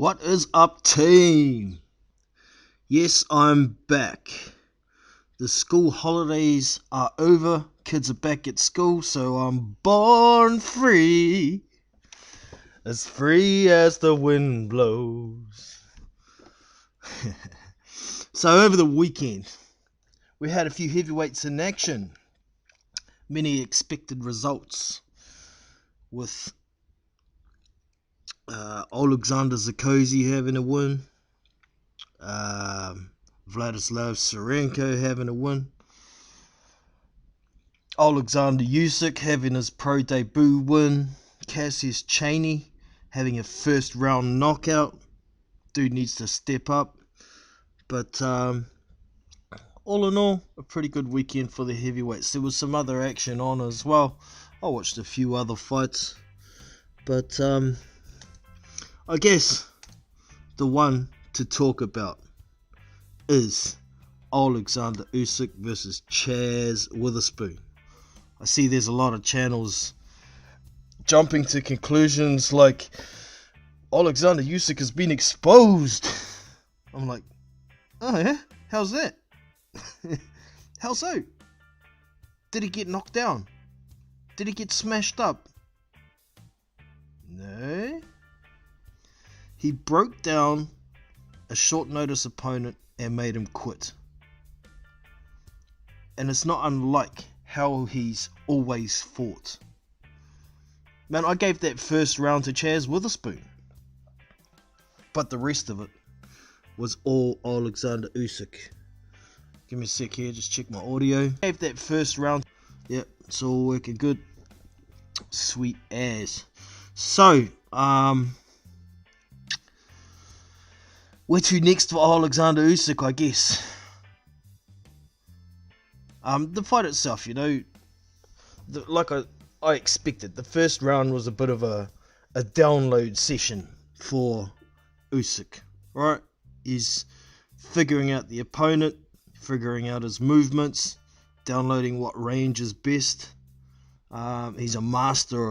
What is up, team? Yes, I'm back. The school holidays are over. Kids are back at school, so I'm born free. As free as the wind blows. So over the weekend, we had a few heavyweights in action. Many expected results with Alexander Zakozy having a win, Vladislav Serenko having a win, Alexander Usyk having his pro debut win, Cassius Chaney having a first round knockout. Dude needs to step up. But all in all, a pretty good weekend for the heavyweights. There was some other action on as well. I watched a few other fights. But I guess the one to talk about is Alexander Usyk versus Chaz Witherspoon. I see there's a lot of channels jumping to conclusions like Alexander Usyk has been exposed. I'm like, oh yeah? How's that? How so? Did he get knocked down? Did he get smashed up? No. He broke down a short notice opponent and made him quit. And it's not unlike how he's always fought. Man, I gave that first round to Chaz Witherspoon. But the rest of it was all Alexander Usyk. Give me a sec here, just check my audio. Gave that first round. Yep, it's all working good. Sweet as. So, where to next for Alexander Usyk, I guess. The fight itself, like I expected. The first round was a bit of a download session for Usyk, right? He's figuring out the opponent, figuring out his movements, downloading what range is best. He's a master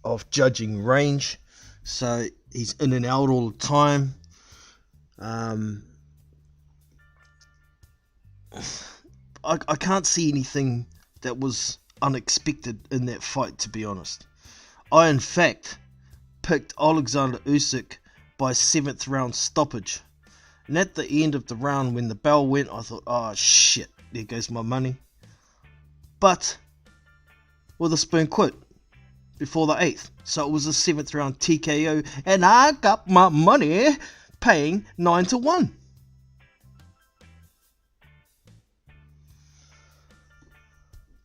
of judging range, so he's in and out all the time. I can't see anything that was unexpected in that fight, to be honest. I, in fact, picked Alexander Usyk by 7th round stoppage. And at the end of the round, when the bell went, I thought, oh shit, there goes my money. But Witherspoon quit before the 8th. So it was a 7th round TKO, and I got my money paying 9-1.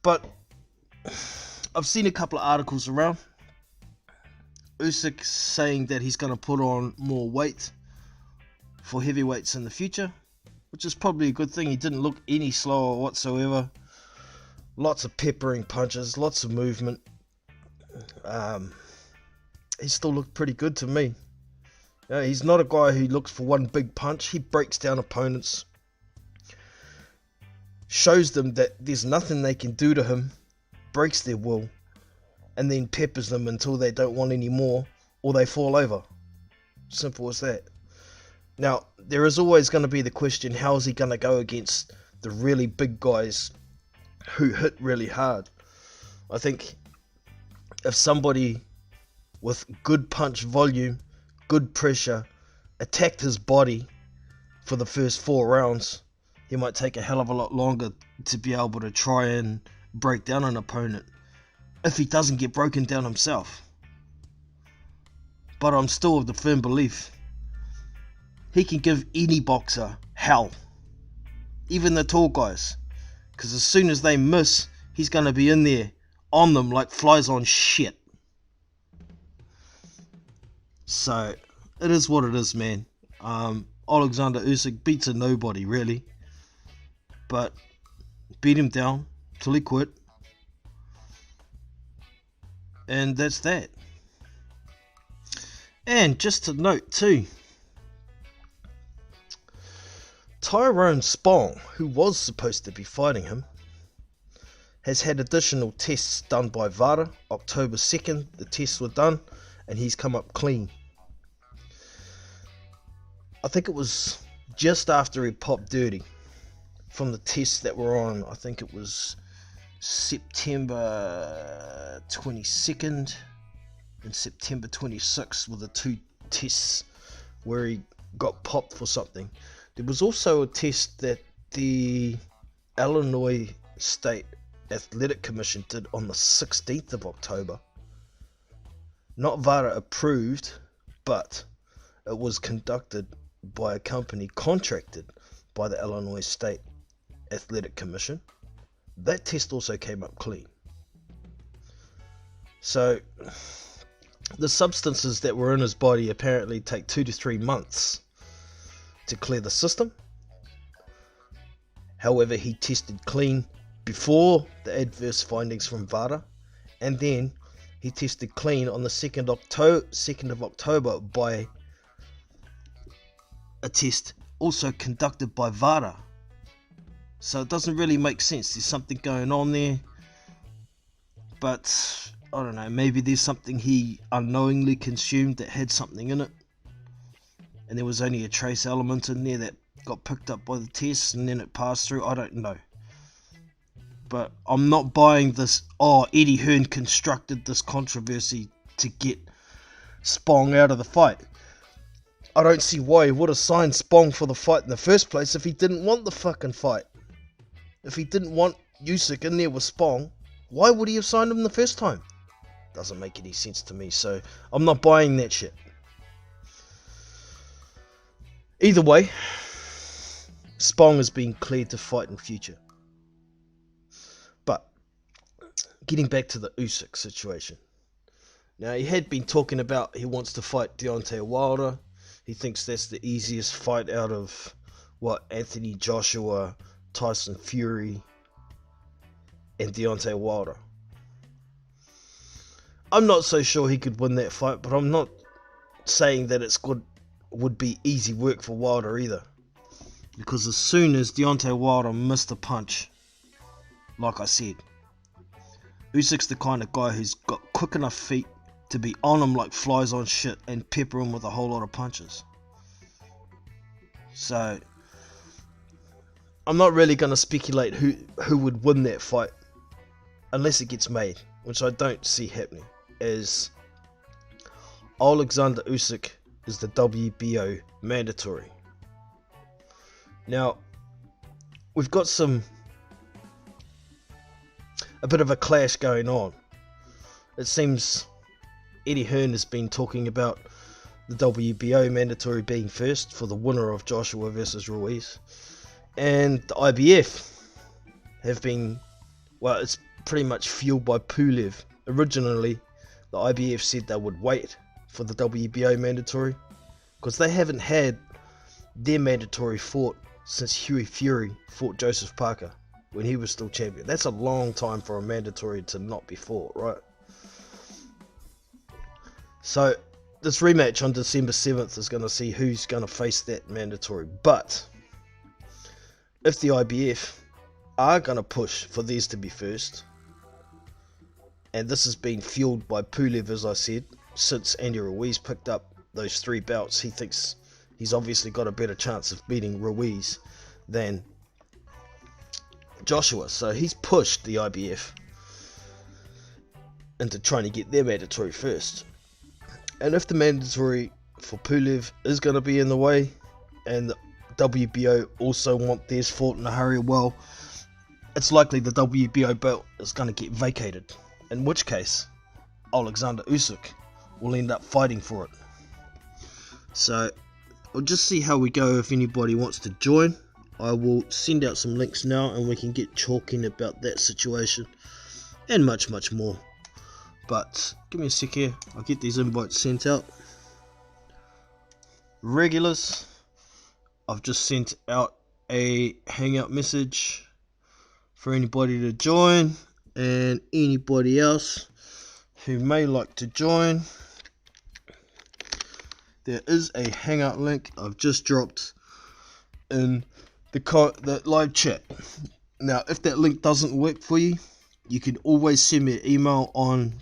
But I've seen a couple of articles around. Usyk saying that he's going to put on more weight for heavyweights in the future, which is probably a good thing. He didn't look any slower whatsoever. Lots of peppering punches, lots of movement. He still looked pretty good to me. He's not a guy who looks for one big punch. He breaks down opponents, shows them that there's nothing they can do to him, breaks their will, and then peppers them until they don't want any more or they fall over. Simple as that. Now, there is always going to be the question, how is he going to go against the really big guys who hit really hard? I think if somebody with good punch volume, good pressure, attacked his body for the first 4 rounds, he might take a hell of a lot longer to be able to try and break down an opponent if he doesn't get broken down himself. But I'm still of the firm belief he can give any boxer hell, even the tall guys, because as soon as they miss, he's going to be in there on them like flies on shit. So it is what it is, man. Alexander Usyk beats a nobody, really, but beat him down till he quit, and that's that. And just to note too, Tyrone Spong, who was supposed to be fighting him, has had additional tests done by VADA. October 2nd, the tests were done, and he's come up clean. I think it was just after he popped dirty from the tests that were on. I think it was September 22nd and September 26th were the 2 tests where he got popped for something. There was also a test that the Illinois State Athletic Commission did on the 16th of October. Not VADA approved, but it was conducted by a company contracted by the Illinois State Athletic Commission. That test also came up clean. So the substances that were in his body apparently take 2 to 3 months to clear the system. However, he tested clean before the adverse findings from VADA, and then he tested clean on the 2nd of October by a test also conducted by VADA. So it doesn't really make sense. There's something going on there, but I don't know, maybe there's something he unknowingly consumed that had something in it, and there was only a trace element in there that got picked up by the test and then it passed through. I don't know, but I'm not buying this, Eddie Hearn constructed this controversy to get Spong out of the fight. I don't see why he would have signed Spong for the fight in the first place if he didn't want the fucking fight. If he didn't want Usyk in there with Spong, why would he have signed him the first time? Doesn't make any sense to me, so I'm not buying that shit. Either way, Spong has been cleared to fight in future. But getting back to the Usyk situation. Now, he had been talking about he wants to fight Deontay Wilder. He thinks that's the easiest fight out of Anthony Joshua, Tyson Fury, and Deontay Wilder. I'm not so sure he could win that fight, but I'm not saying that would be easy work for Wilder either. Because as soon as Deontay Wilder missed a punch, like I said, Usyk's the kind of guy who's got quick enough feet to be on him like flies on shit and pepper him with a whole lot of punches. So I'm not really going to speculate who would win that fight unless it gets made, which I don't see happening, as Alexander Usyk is the WBO mandatory. Now, we've got a bit of a clash going on. It seems Eddie Hearn has been talking about the WBO mandatory being first for the winner of Joshua versus Ruiz, and the IBF have been, it's pretty much fueled by Pulev. Originally, the IBF said they would wait for the WBO mandatory because they haven't had their mandatory fought since Hughie Fury fought Joseph Parker when he was still champion. That's a long time for a mandatory to not be fought, right? So this rematch on December 7th is going to see who's going to face that mandatory. But if the IBF are going to push for theirs to be first, and this has been fueled by Pulev, as I said, since Andy Ruiz picked up those 3 belts, he thinks he's obviously got a better chance of beating Ruiz than Joshua. So he's pushed the IBF into trying to get their mandatory first. And if the mandatory for Pulev is going to be in the way, and the WBO also want theirs fought in a hurry, well, it's likely the WBO belt is going to get vacated, in which case Alexander Usyk will end up fighting for it. So we'll just see how we go. If anybody wants to join, I will send out some links now and we can get talking about that situation and much more. But give me a sec here, I'll get these invites sent out. Regulars, I've just sent out a hangout message for anybody to join, and anybody else who may like to join, there is a hangout link I've just dropped in the live chat. Now if that link doesn't work for you, you can always send me an email on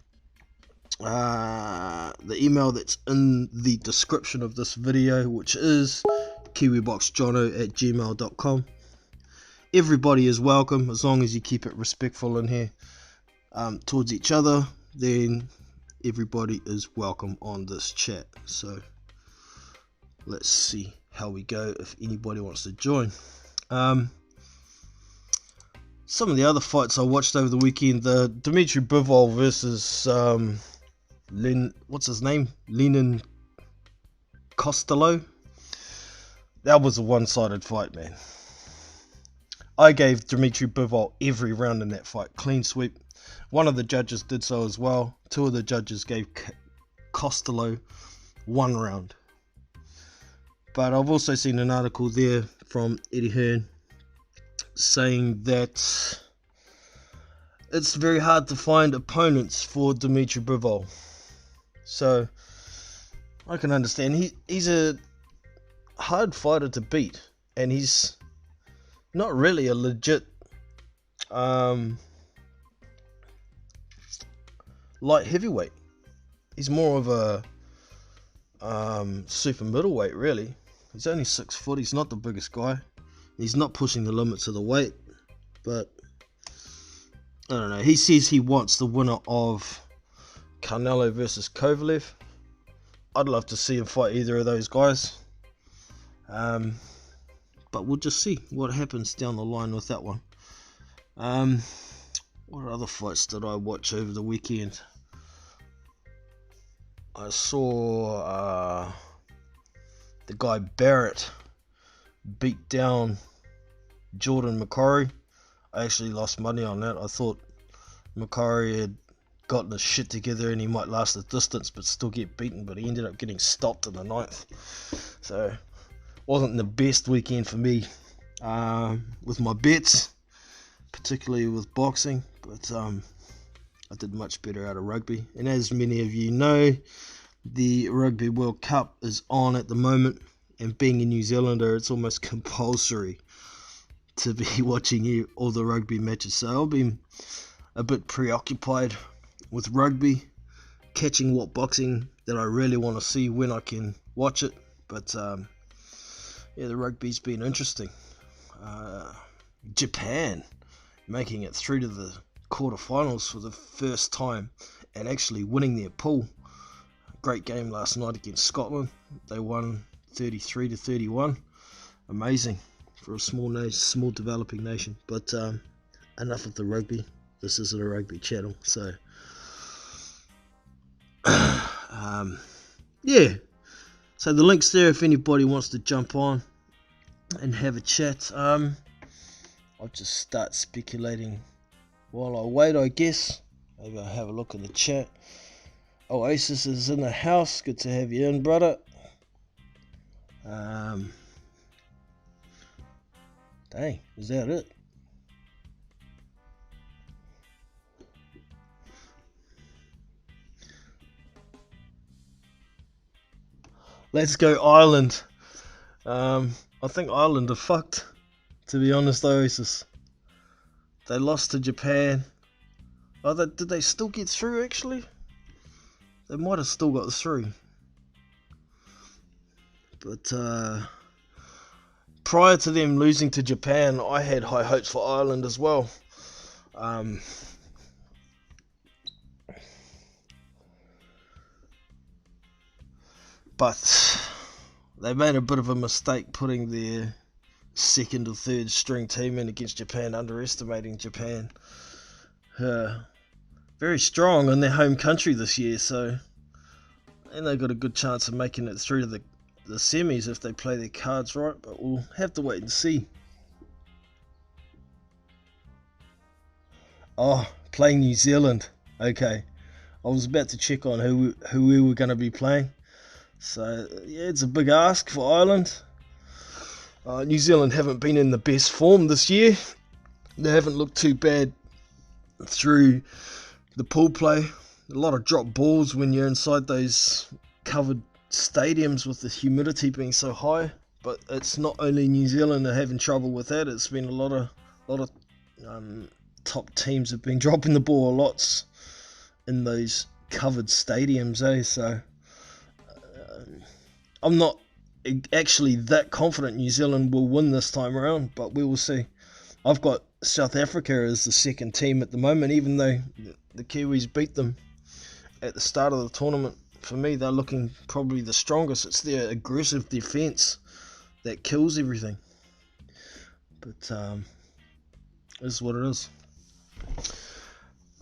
the email that's in the description of this video, which is kiwiboxjono@gmail.com. Everybody is welcome as long as you keep it respectful in here towards each other. Then everybody is welcome on this chat. So let's see how we go if anybody wants to join. Some of the other fights I watched over the weekend, the Dmitry Bivol versus Lenin Costello. That was a one-sided fight, man. I gave Dmitry Bivol every round in that fight, clean sweep. One of the judges did so as well. Two of the judges gave Costello 1 round. But I've also seen an article there from Eddie Hearn saying that it's very hard to find opponents for Dmitry Bivol. So I can understand. He's a hard fighter to beat, and he's not really a legit light heavyweight. He's more of a super middleweight, really. He's only 6 foot. He's not the biggest guy. He's not pushing the limits of the weight, but I don't know. He says he wants the winner of Canelo versus Kovalev. I'd love to see him fight either of those guys. But we'll just see what happens down the line with that one. What other fights did I watch over the weekend? I saw the guy Barrett beat down Jordan McCorry. I actually lost money on that. I thought McCorry had gotten his shit together and he might last the distance but still get beaten, but he ended up getting stopped in the 9th. So wasn't the best weekend for me with my bets, particularly with boxing, but I did much better out of rugby. And as many of you know, the Rugby World Cup is on at the moment, and being a New Zealander, it's almost compulsory to be watching all the rugby matches. So I've been a bit preoccupied with rugby, catching what boxing that I really want to see when I can watch it. But yeah, the rugby's been interesting. Japan making it through to the quarterfinals for the first time and actually winning their pool. Great game last night against Scotland. They won 33-31. Amazing for a small developing nation. But enough of the rugby. This isn't a rugby channel, so yeah. So the link's there if anybody wants to jump on and have a chat. I'll just start speculating while I wait, I guess. Maybe I'll have a look in the chat. Oasis is in the house. Good to have you in, brother. Dang, is that it? Let's go Ireland. I think Ireland are fucked, to be honest, Oasis. They lost to Japan. Did they still get through, actually? They might have still got through. But prior to them losing to Japan, I had high hopes for Ireland as well. But they made a bit of a mistake putting their second or third string team in against Japan, underestimating Japan. Very strong in their home country this year, so and they've got a good chance of making it through to the semis if they play their cards right, but we'll have to wait and see. Oh, playing New Zealand. Okay, I was about to check on who we were going to be playing. So yeah, it's a big ask for Ireland. New Zealand haven't been in the best form this year. They haven't looked too bad through the pool play. A lot of drop balls when you're inside those covered stadiums with the humidity being so high. But it's not only New Zealand that are having trouble with that. It's been a lot of top teams have been dropping the ball lots in those covered stadiums, So I'm not actually that confident New Zealand will win this time around, but we will see. I've got South Africa as the second team at the moment, even though the Kiwis beat them at the start of the tournament. For me, they're looking probably the strongest. It's their aggressive defence that kills everything. But it is what it is.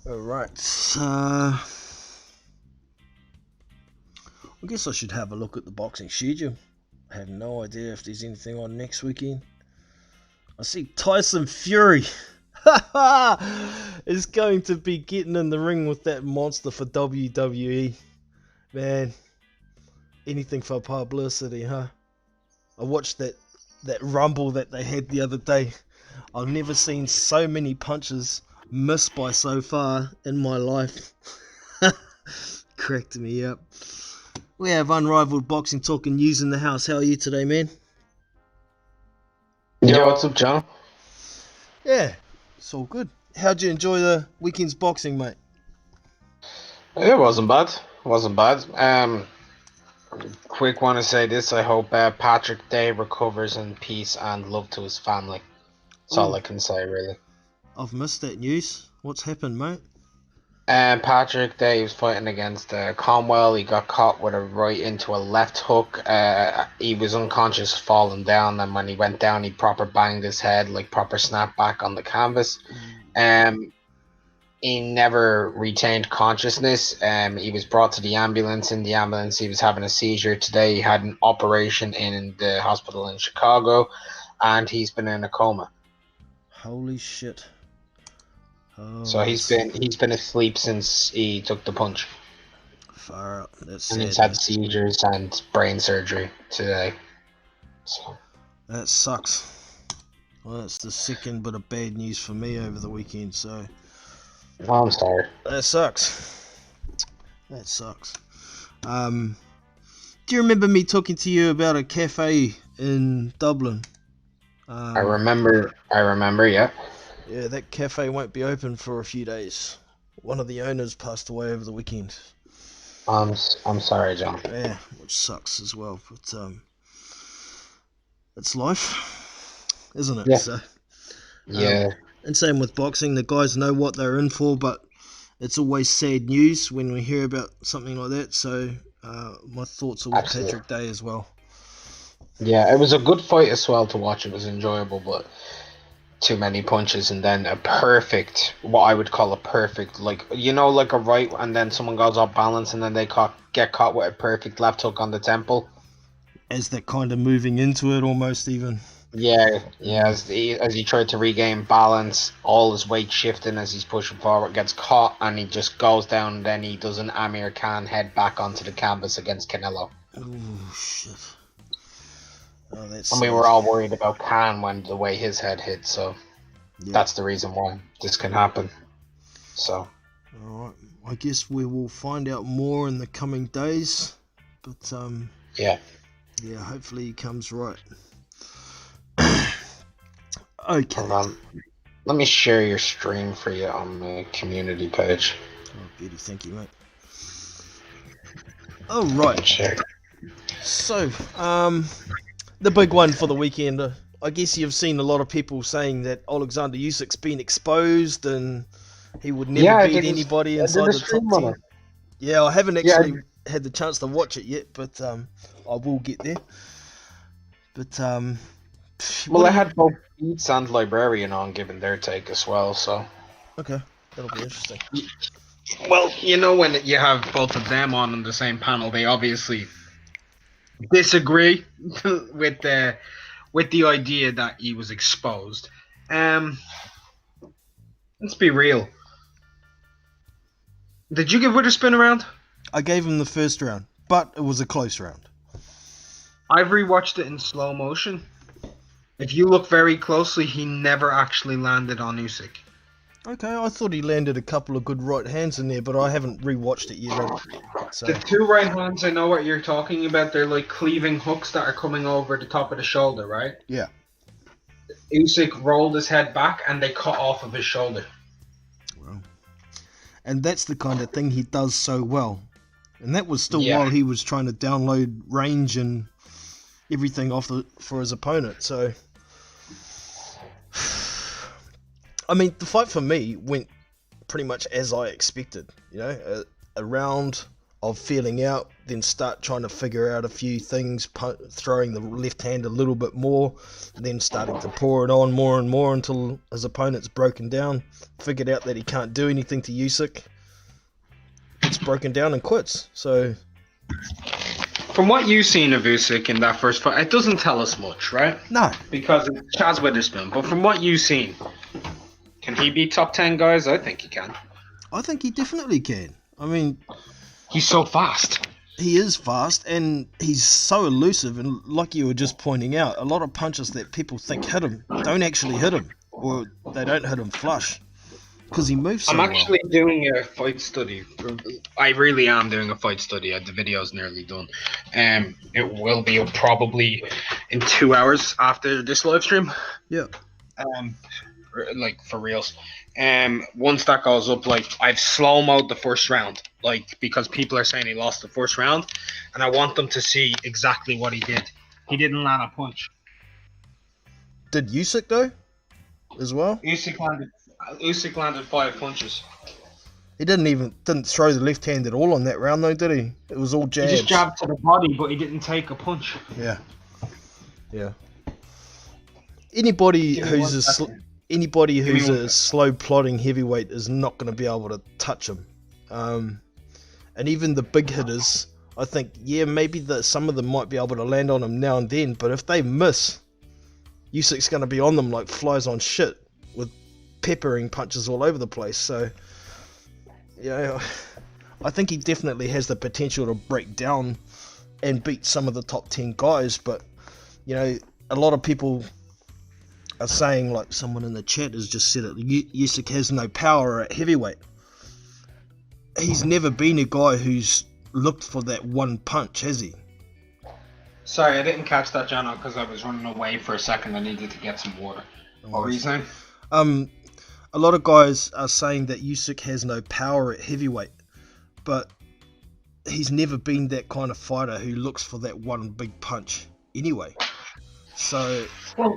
Alright, I guess I should have a look at the boxing schedule. I have no idea if there's anything on next weekend. I see Tyson Fury is going to be getting in the ring with that monster for WWE. Man, anything for publicity, huh? I watched that rumble that they had the other day. I've never seen so many punches missed by so far in my life. Cracked me up. We have unrivaled boxing talk and news in the house. How are you today, man? Yo, what's up, John? Yeah, it's all good. How'd you enjoy the weekend's boxing, mate? It wasn't bad. Quick want to say this. I hope Patrick Day recovers in peace and love to his family. That's all I can say, really. I've missed that news. What's happened, mate? Patrick Day was fighting against Conwell. He got caught with a right into a left hook. He was unconscious, falling down, and when he went down, he proper banged his head, like proper snap back on the canvas. He never retained consciousness. He was brought to the ambulance. In the ambulance, he was having a seizure. Today, he had an operation in the hospital in Chicago, and he's been in a coma. Holy shit! So he's been asleep since he took the punch. Far out. That's and sad, he's had seizures and brain surgery today. So that sucks. Well, that's the second bit of bad news for me over the weekend. So I'm sorry. That sucks. Do you remember me talking to you about a cafe in Dublin? I remember. Yeah. Yeah, that cafe won't be open for a few days. One of the owners passed away over the weekend. I'm sorry, John. Yeah, which sucks as well, but it's life, isn't it? Yeah. So, yeah. And same with boxing, the guys know what they're in for, but it's always sad news when we hear about something like that. So my thoughts are with Patrick Day as well. Yeah, it was a good fight as well to watch. It was enjoyable, but too many punches, and then what I would call a perfect, like a right, and then someone goes off balance, and then they get caught with a perfect left hook on the temple. As they're kind of moving into it, almost even. Yeah. As he tried to regain balance, all his weight shifting as he's pushing forward, gets caught, and he just goes down. And then he does an Amir Khan head back onto the canvas against Canelo. Oh shit! Oh, that's. And we were all worried about Khan when the way his head hit, so that's the reason why this can happen. So. All right. I guess we will find out more in the coming days, but Yeah. Yeah, hopefully he comes right. Okay. Hold on. Let me share your stream for you on the community page. Oh, beauty. Thank you, mate. Oh, right. Check. So, the big one for the weekend. I guess you've seen a lot of people saying that Alexander Usyk's been exposed and he would never beat anybody inside the top 10. Yeah, I haven't actually had the chance to watch it yet, but I will get there. But I had both Beats and Librarian on giving their take as well, so okay, that'll be interesting. Well, when you have both of them on the same panel, they obviously disagree with the idea that he was exposed. Let's be real. Did you give Witherspoon a round? I gave him the first round, but it was a close round. I've rewatched it in slow motion. If you look very closely, he never actually landed on Usyk. Okay, I thought he landed a couple of good right hands in there, but I haven't rewatched it yet. So. The two right hands, I know what you're talking about. They're like cleaving hooks that are coming over the top of the shoulder, right? Yeah. Usyk rolled his head back and they cut off of his shoulder. Well, and that's the kind of thing he does so well. And that was still while he was trying to download range and everything off for his opponent. So, I mean, the fight for me went pretty much as I expected. You know, a round of feeling out, then start trying to figure out a few things, throwing the left hand a little bit more, then starting to pour it on more and more until his opponent's broken down, figured out that he can't do anything to Usyk, gets broken down and quits. So, from what you've seen of Usyk in that first fight, it doesn't tell us much, right? no, Because it's Chaz Witherspoon. But from what you've seen, can he beat top 10 guys? I think he can. I think he definitely can. I mean, he's so fast. He is fast, and he's so elusive, and like you were just pointing out, a lot of punches that people think hit him don't actually hit him, or they don't hit him flush, because he moves so I'm actually well. doing a fight study. I really am doing a fight study. The video's nearly done. It will be probably in 2 hours after this live stream. Yeah. Like for reals. Once that goes up, like I've slow-moed the first round, like because people are saying he lost the first round, and I want them to see exactly what he did. He didn't land a punch. Did Usyk though, as well? Usyk landed 5 punches. He didn't throw the left hand at all on that round though, did he? It was all jabs. He just jabbed to the body, but he didn't take a punch. Yeah. Anybody who's a slow plodding heavyweight is not going to be able to touch him. And even the big hitters, I think, maybe some of them might be able to land on him now and then, but if they miss, Usyk's going to be on them like flies on shit with peppering punches all over the place. So, I think he definitely has the potential to break down and beat some of the top 10 guys, but, a lot of people are saying, like someone in the chat has just said it, Usyk has no power at heavyweight. He's never been a guy who's looked for that one punch, has he? Sorry, I didn't catch that, John, because I was running away for a second. I needed to get some water. What were you saying? A lot of guys are saying that Usyk has no power at heavyweight, but he's never been that kind of fighter who looks for that one big punch anyway. So, well,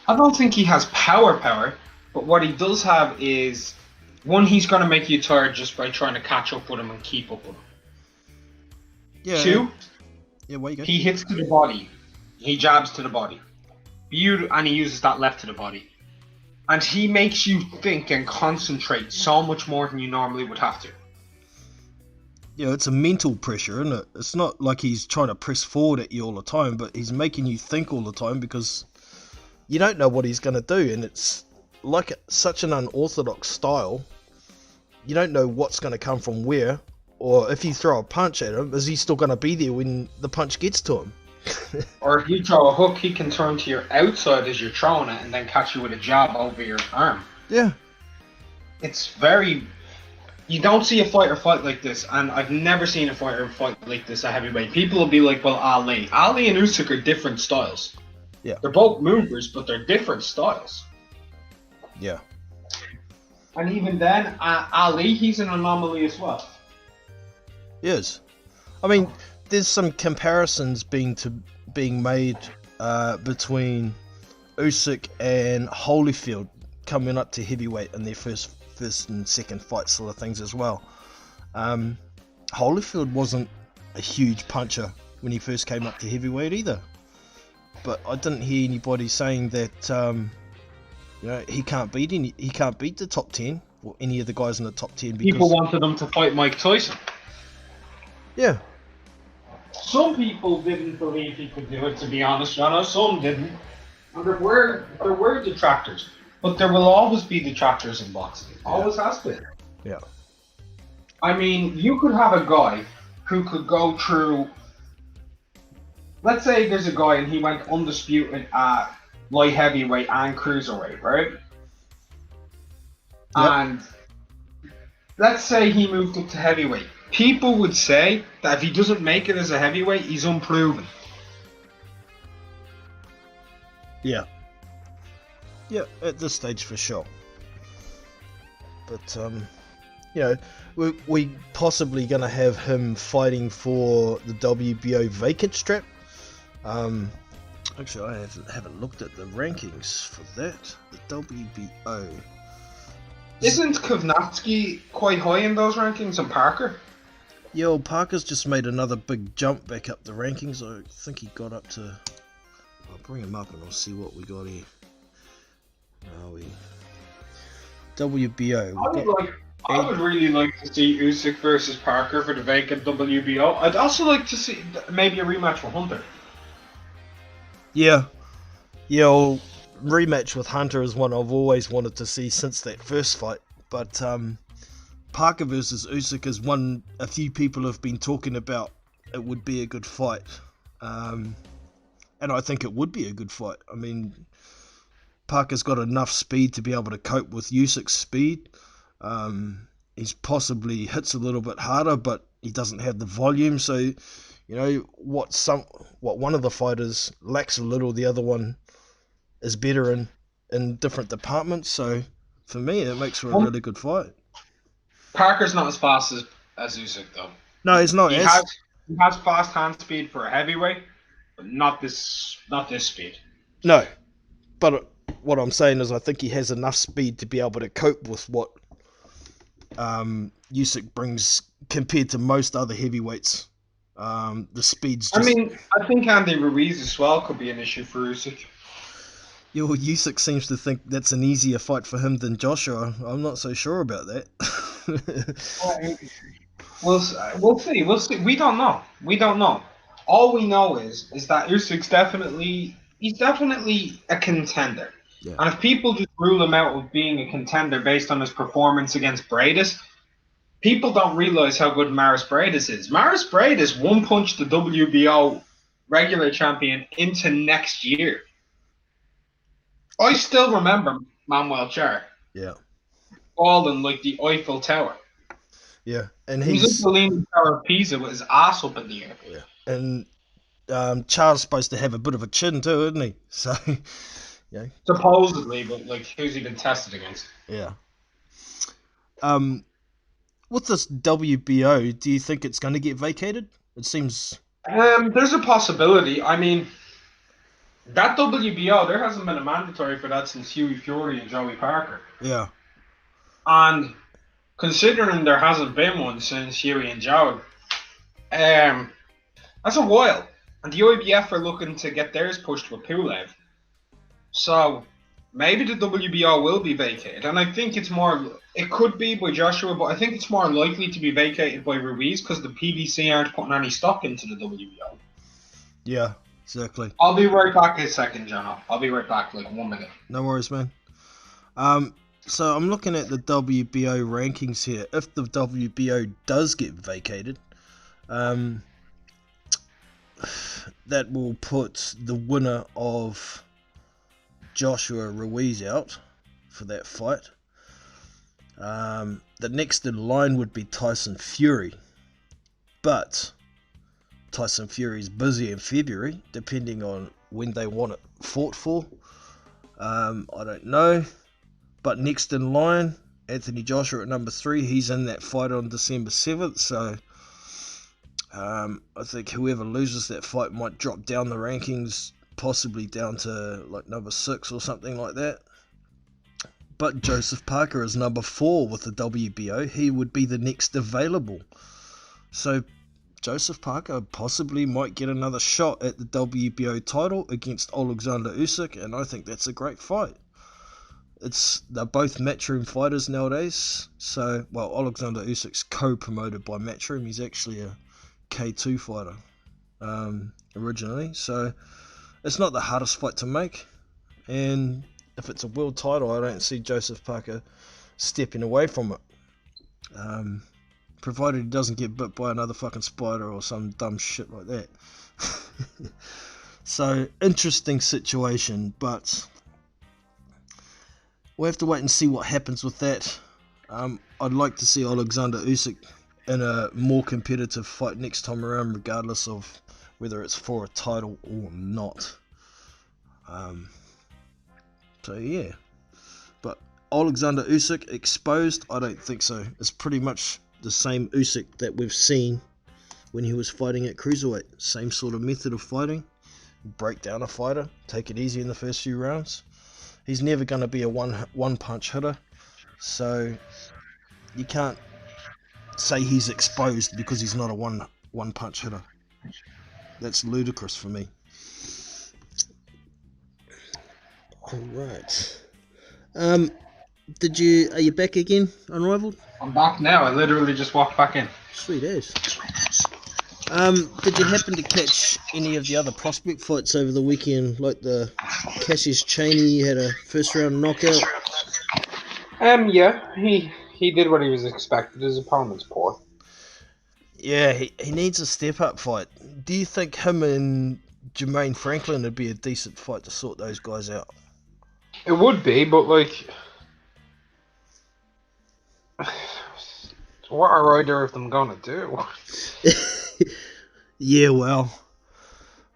I don't think he has power, but what he does have is, one, he's going to make you tired just by trying to catch up with him and keep up with him. Yeah. 2, where you go? He hits to the body. He jabs to the body. And he uses that left to the body. And he makes you think and concentrate so much more than you normally would have to. Yeah, it's a mental pressure, isn't it? It's not like he's trying to press forward at you all the time, but he's making you think all the time because you don't know what he's going to do, and it's like such an unorthodox style. You don't know what's going to come from where, or if you throw a punch at him, is he still going to be there when the punch gets to him? Or if you throw a hook, he can turn to your outside as you're throwing it and then catch you with a jab over your arm. Yeah. It's very... You don't see a fighter fight like this, and I've never seen a fighter fight like this at heavyweight. People will be like, well, Ali and Usyk are different styles. Yeah. They're both movers, but they're different styles. Yeah. And even then, Ali, he's an anomaly as well. Yes. I mean, there's some comparisons being made between Usyk and Holyfield coming up to heavyweight in their first and second fight sort of things as well. Holyfield wasn't a huge puncher when he first came up to heavyweight either. But I didn't hear anybody saying that he can't beat the top 10 or any of the guys in the top 10 because people wanted him to fight Mike Tyson. Yeah. Some people didn't believe he could do it, to be honest, John. Some didn't. And there were detractors. But there will always be detractors in boxing. Always has been. Yeah. I mean, you could have a guy who could go through... Let's say there's a guy and he went undisputed at light heavyweight and cruiserweight, right? Yep. And let's say he moved up to heavyweight. People would say that if he doesn't make it as a heavyweight, he's unproven. Yeah. Yeah, at this stage for sure. But, we possibly going to have him fighting for the WBO vacant strap Actually, I haven't looked at the rankings for that. The WBO. Isn't Kovnatsky quite high in those rankings, and Parker? Yeah, well, Parker's just made another big jump back up the rankings. I think he got up to... I'll bring him up and I'll see what we got here. WBO. I would really like to see Usyk versus Parker for the vacant WBO. I'd also like to see maybe a rematch with Hunter. Yeah, well, rematch with Hunter is one I've always wanted to see since that first fight. But Parker versus Usyk is one a few people have been talking about. It would be a good fight, and I think it would be a good fight. I mean, Parker's got enough speed to be able to cope with Usyk's speed. He's possibly hits a little bit harder, but he doesn't have the volume. So, you know, what one of the fighters lacks a little, the other one is better in different departments. So, for me, it makes for a really good fight. Parker's not as fast as Usyk though. No, he's not. He has fast hand speed for a heavyweight, but not this speed. No, but what I'm saying is I think he has enough speed to be able to cope with what Usyk brings compared to most other heavyweights. The speed's just... I mean, I think Andy Ruiz as well could be an issue for Usyk. Yeah, well, Usyk seems to think that's an easier fight for him than Joshua. I'm not so sure about that. We'll see. We don't know. All we know is that Usyk's definitely a contender. Yeah. And if people just rule him out of being a contender based on his performance against Bradis, people don't realize how good Maris Bradis is. Maris Bradis one punched the WBO regular champion into next year. I still remember Manuel Char. Yeah. Falling like the Eiffel Tower. Yeah, and he was in the Leaning Tower of Pisa with his ass up in the air. Yeah, and Charles supposed to have a bit of a chin too, isn't he? So, yeah. Supposedly, but like, who's he been tested against? Yeah. With this WBO, do you think it's going to get vacated? It seems. There's a possibility. I mean, that WBO, there hasn't been a mandatory for that since Hughie Fury and Joey Parker. Yeah. And considering there hasn't been one since Hughie and Joey, that's a while. And the IBF are looking to get theirs pushed with Pulev. So maybe the WBO will be vacated. And I think it could be by Joshua, but I think it's more likely to be vacated by Ruiz because the PBC aren't putting any stock into the WBO. Yeah, exactly. I'll be right back in a second, John. I'll be right back, like 1 minute. No worries, man. So I'm looking at the WBO rankings here. If the WBO does get vacated, that will put the winner of Joshua Ruiz out for that fight. The next in line would be Tyson Fury, but Tyson Fury's busy in February, depending on when they want it fought for. I don't know, but next in line, Anthony Joshua at number 3. He's in that fight on December 7th, so I think whoever loses that fight might drop down the rankings, possibly down to like number 6 or something like that. But Joseph Parker is number 4 with the WBO. He would be the next available. So Joseph Parker possibly might get another shot at the WBO title against Alexander Usyk, and I think that's a great fight. They're both Matchroom fighters nowadays. So, well, Alexander Usyk's co-promoted by Matchroom. He's actually a K2 fighter originally. So it's not the hardest fight to make. And if it's a world title, I don't see Joseph Parker stepping away from it. Provided he doesn't get bit by another fucking spider or some dumb shit like that. So, interesting situation, but we'll have to wait and see what happens with that. I'd like to see Alexander Usyk in a more competitive fight next time around, regardless of whether it's for a title or not. So yeah, but Alexander Usyk exposed? I don't think so. It's pretty much the same Usyk that we've seen when he was fighting at cruiserweight. Same sort of method of fighting. break down a fighter, take it easy in the first few rounds. He's never going to be a one punch hitter, so you can't say he's exposed because he's not a one punch hitter. That's ludicrous for me. All right. Are you back again, Unrivaled? I'm back now. I literally just walked back in. Sweet as. Did you happen to catch any of the other prospect fights over the weekend, like the Cassius Chaney had a first round knockout? Yeah, he did what he was expected. His opponent's poor. Yeah, he needs a step up fight. Do you think him and Jermaine Franklin would be a decent fight to sort those guys out? It would be, but like, what are either of them gonna do? Yeah, well,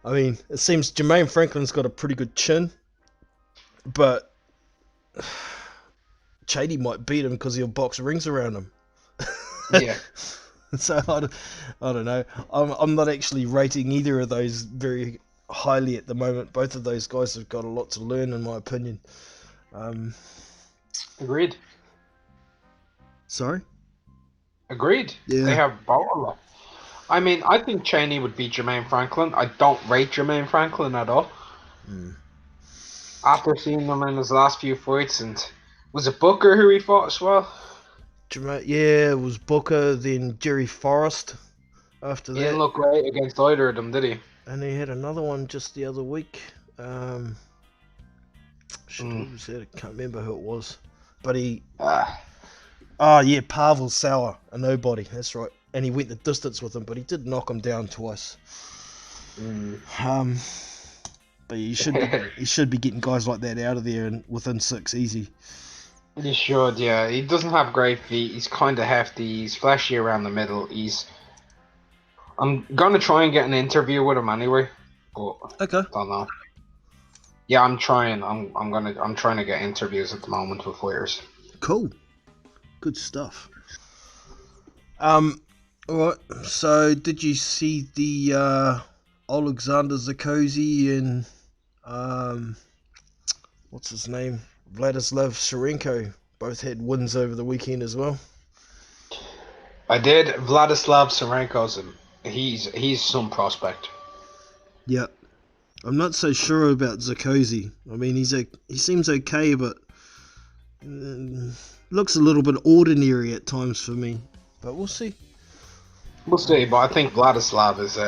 I mean, it seems Jermaine Franklin's got a pretty good chin, but Chaney might beat him because he'll box rings around him. Yeah. So I don't know. I'm not actually rating either of those very highly at the moment. Both of those guys have got a lot to learn, in my opinion. Agreed. Sorry? Agreed. Yeah. They have power. I mean, I think Chaney would beat Jermaine Franklin. I don't rate Jermaine Franklin at all. After seeing him in his last few fights, and was it Booker who he fought as well? Yeah, it was Booker, then Jerry Forrest after that. He didn't look great against either of them, did he? And he had another one just the other week. Who was that? I can't remember who it was. But he... Oh, yeah, Pavel Sauer, a nobody, that's right. And he went the distance with him, but he did knock him down twice. But he should be getting guys like that out of there and within 6 easy. He should, yeah. He doesn't have great feet. He's kind of hefty. He's flashy around the middle. I'm gonna try and get an interview with him anyway, but Okay. don't know. Yeah, I'm trying. I'm trying to get interviews at the moment with fighters. Cool. Good stuff. Alright, so did you see the Alexander Zakozy and what's his name? Vladislav Sharenko both had wins over the weekend as well? I did. Vladislav Sarenko's he's some prospect. Yeah. I'm not so sure about Zakozy. I mean, he seems okay, but looks a little bit ordinary at times for me. But we'll see. We'll see, but I think Vladislav is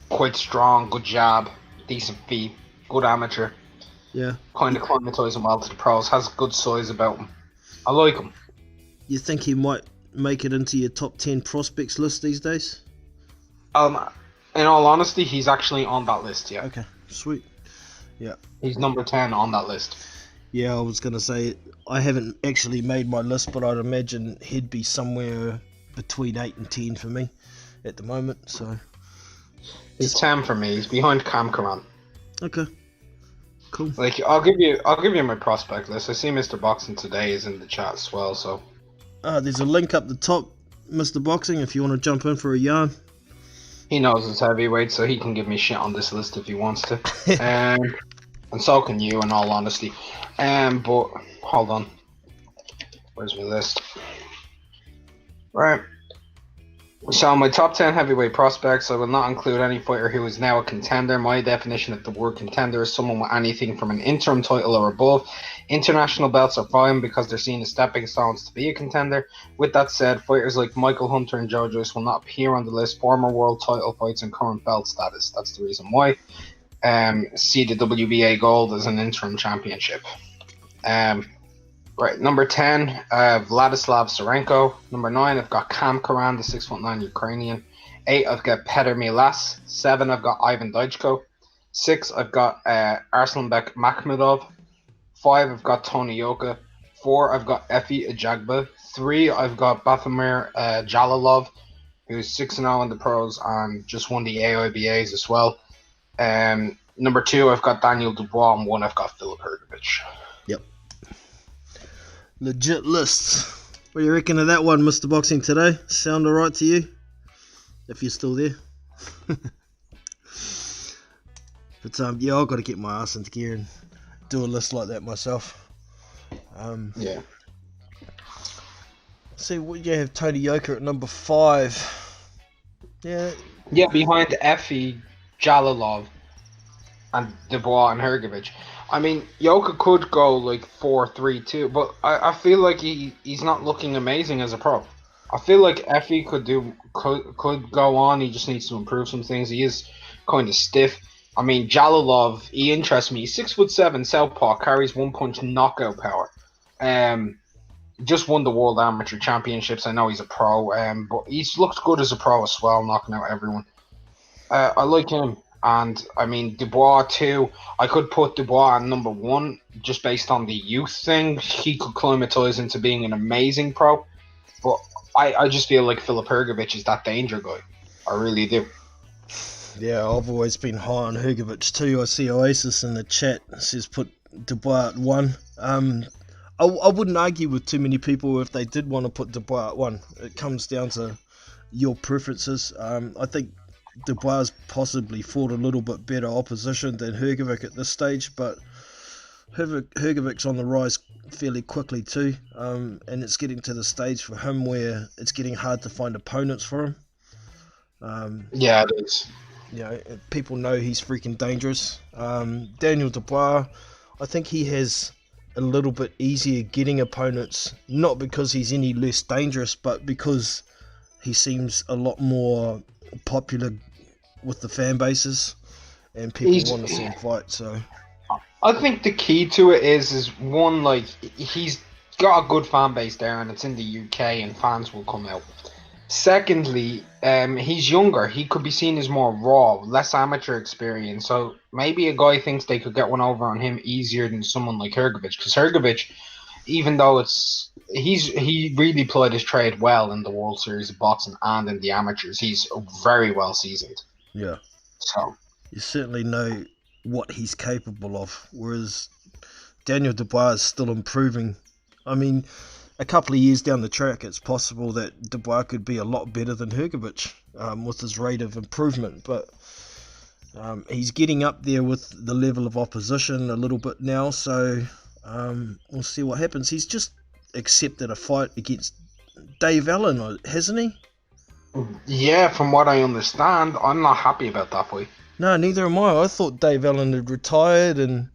quite strong, good jab, decent feet, good amateur. Yeah. Kind of climatising well to the pros, has good size about him. I like him. You think he might make it into your top 10 prospects list these days? In all honesty, he's actually on that list, yeah. Okay, sweet. Yeah. He's number 10 on that list. Yeah, I was going to say, I haven't actually made my list, but I'd imagine he'd be somewhere between 8 and 10 for me at the moment, so... He's 10 for me. He's behind Cam Karan. Okay. Cool. Like, I'll give you my prospect list. I see Mr. Boxing today is in the chat as well, so... There's a link up the top, Mr. Boxing, if you want to jump in for a yarn. He knows it's heavyweight, so he can give me shit on this list if he wants to. And so can you, in all honesty. But, hold on. Where's my list? Right. So, my top 10 heavyweight prospects, I will not include any fighter who is now a contender. My definition of the word contender is someone with anything from an interim title or above. International belts are fine because they're seen as stepping stones to be a contender. With that said, fighters like Michael Hunter and Joe Joyce will not appear on the list. Former world title fights and current belt status. That's the reason why. See the WBA gold as an interim championship. Right, number 10, Vladislav Sarenko. Number 9, I've got Cam Karan, the 6'9" Ukrainian. 8, I've got Petr Milas. 7, I've got Ivan Daichko. 6, I've got Arslanbek Makhmudov. 5, I've got Tony Yoka. 4, I've got Efi Ajagba. 3, I've got Bafamir Jalalov, who's 6-0 in the pros and just won the AIBAs as well. Number 2, I've got Daniel Dubois, and 1, I've got Filip Hrgovic. Yep. Legit lists. What do you reckon of that one, Mr. Boxing, today? Sound alright to you? If you're still there. But yeah, I've got to get my ass into gear and do a list like that myself. Yeah. See, what you have Tony Yoka at number 5. Yeah, Yeah, behind Effie, Jalalov, and Dubois and Hergovich. I mean, Yoka could go like 4-3-2, but I feel like he's not looking amazing as a pro. I feel like Effie could go on. He just needs to improve some things. He is kind of stiff. I mean, Jalalov, he interests me. He's 6'7", southpaw, carries one punch knockout power. Just won the World Amateur Championships. I know he's a pro, but he's looked good as a pro as well, knocking out everyone. I like him. And I mean, Dubois too. I could put Dubois on number 1 just based on the youth thing. He could climatize into being an amazing pro. But I just feel like Filip Hrgović is that danger guy. I really do. Yeah, I've always been high on Hrgović too. I see Oasis in the chat says put Dubois at 1. I wouldn't argue with too many people if they did want to put Dubois at 1. It comes down to your preferences. I think Dubois possibly fought a little bit better opposition than Hrgović at this stage, but Hrgovic's on the rise fairly quickly too, and it's getting to the stage for him where it's getting hard to find opponents for him. Yeah, it is. People know he's freaking dangerous. Daniel Dubois, I think he has a little bit easier getting opponents, not because he's any less dangerous, but because he seems a lot more popular with the fan bases, and people want to see him fight. So I think the key to it is one, like, he's got a good fan base there, and it's in the UK, and fans will come out. Secondly, he's younger. He could be seen as more raw, less amateur experience. So maybe a guy thinks they could get one over on him easier than someone like Hrgović. Because Hrgović, even though he really played his trade well in the World Series of Boxing and in the amateurs, he's very well seasoned. yeah, So you certainly know what he's capable of. Whereas Daniel Dubois is still improving. I mean, a couple of years down the track, it's possible that Dubois could be a lot better than Hrgović with his rate of improvement. But he's getting up there with the level of opposition a little bit now, so we'll see what happens. He's just accepted a fight against Dave Allen, hasn't he? yeah, from what I understand, I'm not happy about that boy. No, neither am I. I thought Dave Allen had retired and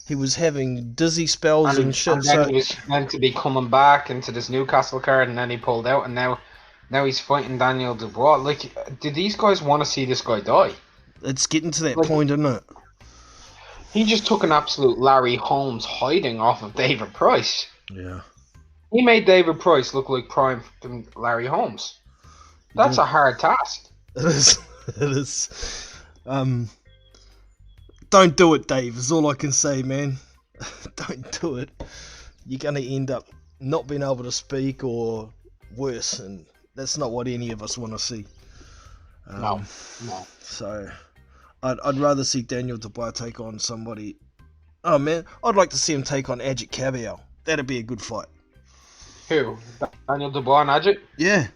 he was having dizzy spells and shit. And then he was meant to be coming back into this Newcastle card, and then he pulled out, and now he's fighting Daniel Dubois. Like, do these guys want to see this guy die? It's getting to that point, isn't it? He just took an absolute Larry Holmes hiding off of David Price. Yeah. He made David Price look like prime Larry Holmes. That's a hard task. It is. It is. Don't do it, Dave, is all I can say, man. Don't do it. You're going to end up not being able to speak or worse, and that's not what any of us want to see. No. So, I'd rather see Daniel Dubois take on somebody. Oh, man, I'd like to see him take on Ajit Kabayel. That'd be a good fight. Who? Daniel Dubois and Ajit? Yeah.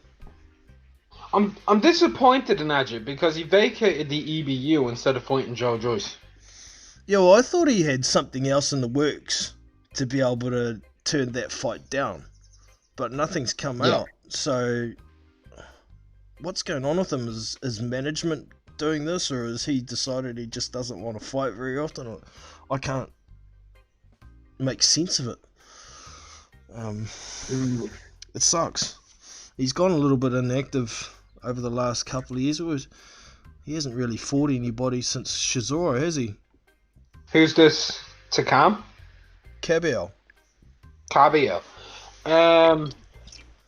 I'm disappointed in Ajit because he vacated the EBU instead of fighting Joe Joyce. Yeah, well, I thought he had something else in the works to be able to turn that fight down, but nothing's come out. So, what's going on with him? Is management doing this, or has he decided he just doesn't want to fight very often? I can't make sense of it. It sucks. He's gone a little bit inactive over the last couple of years. He hasn't really fought anybody since Chisora, has he? Who's this? Takam? Kabayel.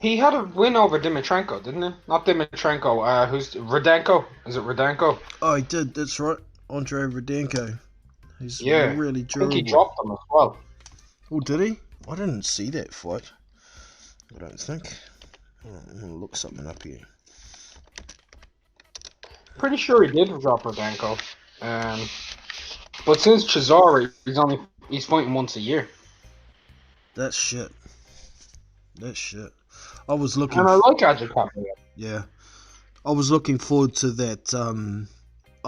He had a win over Dimitrenko, didn't he? Not Dimitrenko. Who's Rudenko? Is it Rudenko? Oh, he did. That's right. Andre Rudenko. He's really durable. I think he dropped him as well. Oh, did he? I didn't see that fight. I don't think. I'm going to look something up here. Pretty sure he did drop Rudenko. But since Chisora, he's fighting once a year. That's shit. I was looking. And I like Ajit Kabayel. Yeah, I was looking forward to that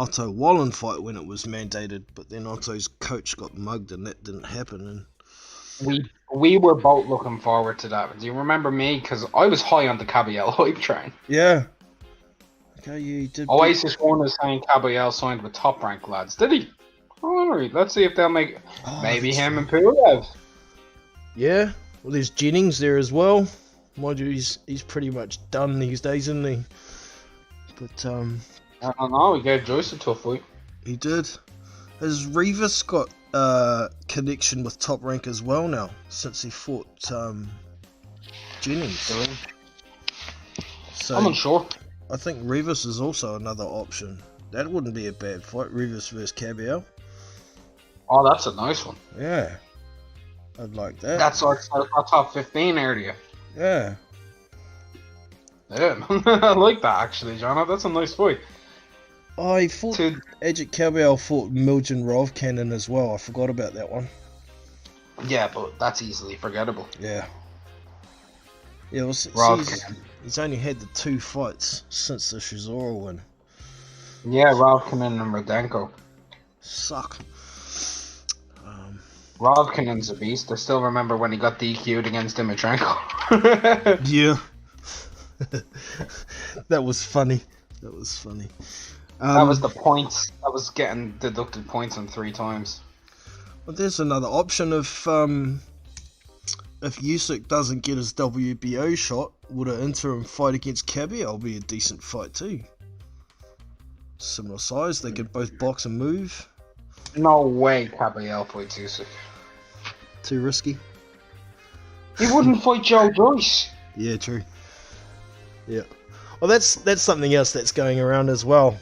Otto Wallen fight when it was mandated, but then Otto's coach got mugged and that didn't happen. And We were both looking forward to that. Do you remember me? Because I was high on the Cabiel hype train. yeah, okay, you did. Oasis One is saying Cabiel signed with Top Rank lads. Did he? Alright, let's see if they'll make maybe him right. and Pulev. Yeah, well, there's Jennings there as well. Mind you, he's pretty much done these days, isn't he? But I don't know. He gave Joyce a tough week. he did. Has Rivas got connection with Top Rank as well now since he fought Jennings? Really? So I'm unsure. I think Rivas is also another option. That wouldn't be a bad fight, Rivas versus Cabiel. Oh, that's a nice one. Yeah, I'd like that. That's our top 15 area. Yeah. Yeah, I like that actually, John. That's a nice fight. I thought Ajit Cabiel fought Miljan Rovkanen as well. I forgot about that one. Yeah, but that's easily forgettable. Yeah. Yeah, well, he's only had the 2 fights since the Shizora win. Yeah, Rovkanen and Rodenko. Suck. Rovkanen's a beast. I still remember when he got DQ'd against Dimitrenko. Yeah. That was funny. That was funny. That was the points. That was getting deducted points on 3 times. Well, there's another option if Usyk doesn't get his WBO shot, would an interim fight against Cabiel be a decent fight too? Similar size, they could both box and move. No way Cabiel fights Usyk. Too risky. He wouldn't fight Joe Joyce. Yeah, true. Yeah. Well, that's something else that's going around as well.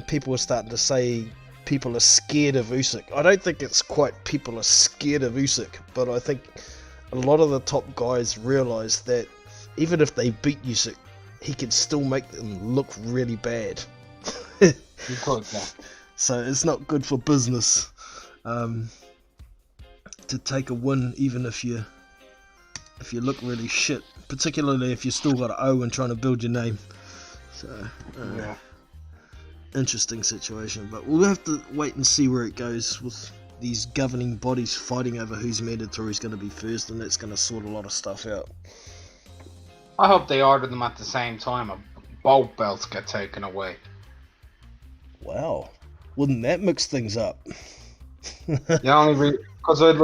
People are starting to say people are scared of Usyk. I don't think it's quite people are scared of Usyk, but I think a lot of the top guys realise that even if they beat Usyk, he can still make them look really bad. He could, yeah. So it's not good for business to take a win, even if you look really shit, particularly if you still got an O and trying to build your name. So Yeah. Interesting situation, but we'll have to wait and see where it goes with these governing bodies fighting over who's mandatory is going to be first, and that's going to sort a lot of stuff out. I hope they order them at the same time and both belts get taken away. Wow, wouldn't that mix things up? The only because I'd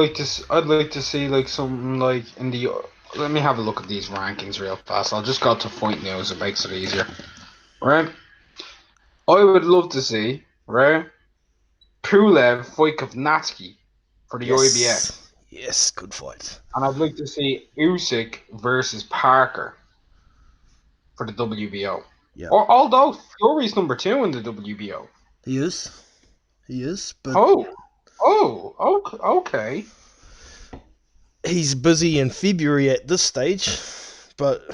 like to see like something like in the. Let me have a look at these rankings real fast. I'll just go to Fight News. It makes it easier, right? I would love to see Pulev fight Kovnatsky for the IBF. Yes, good fight. And I'd like to see Usyk versus Parker for the WBO. Yeah. Or although Fury's number 2 in the WBO. He is, but okay. He's busy in February at this stage, but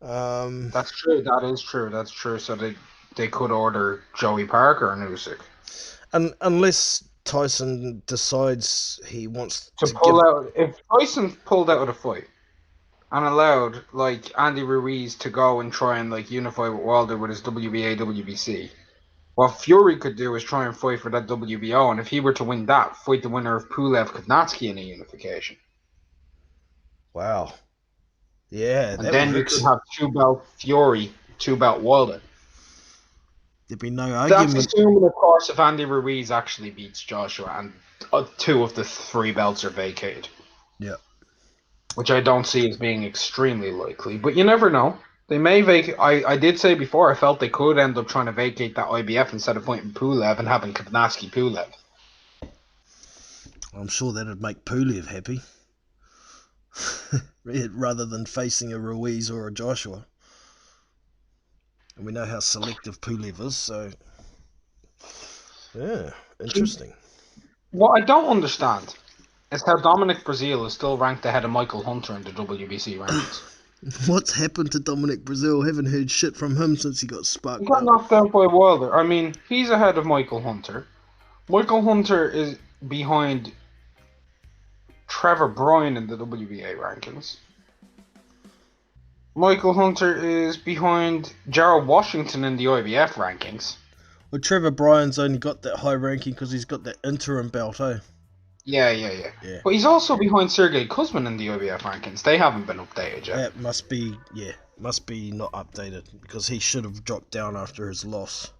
that's true. That is true. That's true. So they could order Joey Parker and Usyk. Unless Tyson decides he wants to pull out. If Tyson pulled out of the fight and allowed like Andy Ruiz to go and try and like unify with Wilder with his WBA, WBC, what Fury could do is try and fight for that WBO, and if he were to win that, fight the winner of Pulev Kovnatsky in a unification. Wow. Yeah. And then you could have 2-belt Fury, 2-belt Wilder. There'd be no argument. That's assuming, of course, if Andy Ruiz actually beats Joshua and 2 of the 3 belts are vacated. Yeah. Which I don't see as being extremely likely, but you never know. They may vacate. I did say before, I felt they could end up trying to vacate that IBF instead of fighting Pulev and having Kovnatsky Pulev. I'm sure that'd make Pulev happy. Rather than facing a Ruiz or a Joshua. And we know how selective Pulev is, so yeah, interesting. What I don't understand is how Dominic Breazeale is still ranked ahead of Michael Hunter in the WBC rankings. What's happened to Dominic Breazeale? Haven't heard shit from him since he got sparked. He got knocked out by Wilder. I mean, he's ahead of Michael Hunter. Michael Hunter is behind Trevor Bryan in the WBA rankings. Michael Hunter is behind Gerald Washington in the IBF rankings. But Trevor Bryan's only got that high ranking because he's got that interim belt, eh? Yeah. Yeah. But he's also behind Sergey Kuzmin in the IBF rankings. They haven't been updated yet. That must be not updated because he should have dropped down after his loss.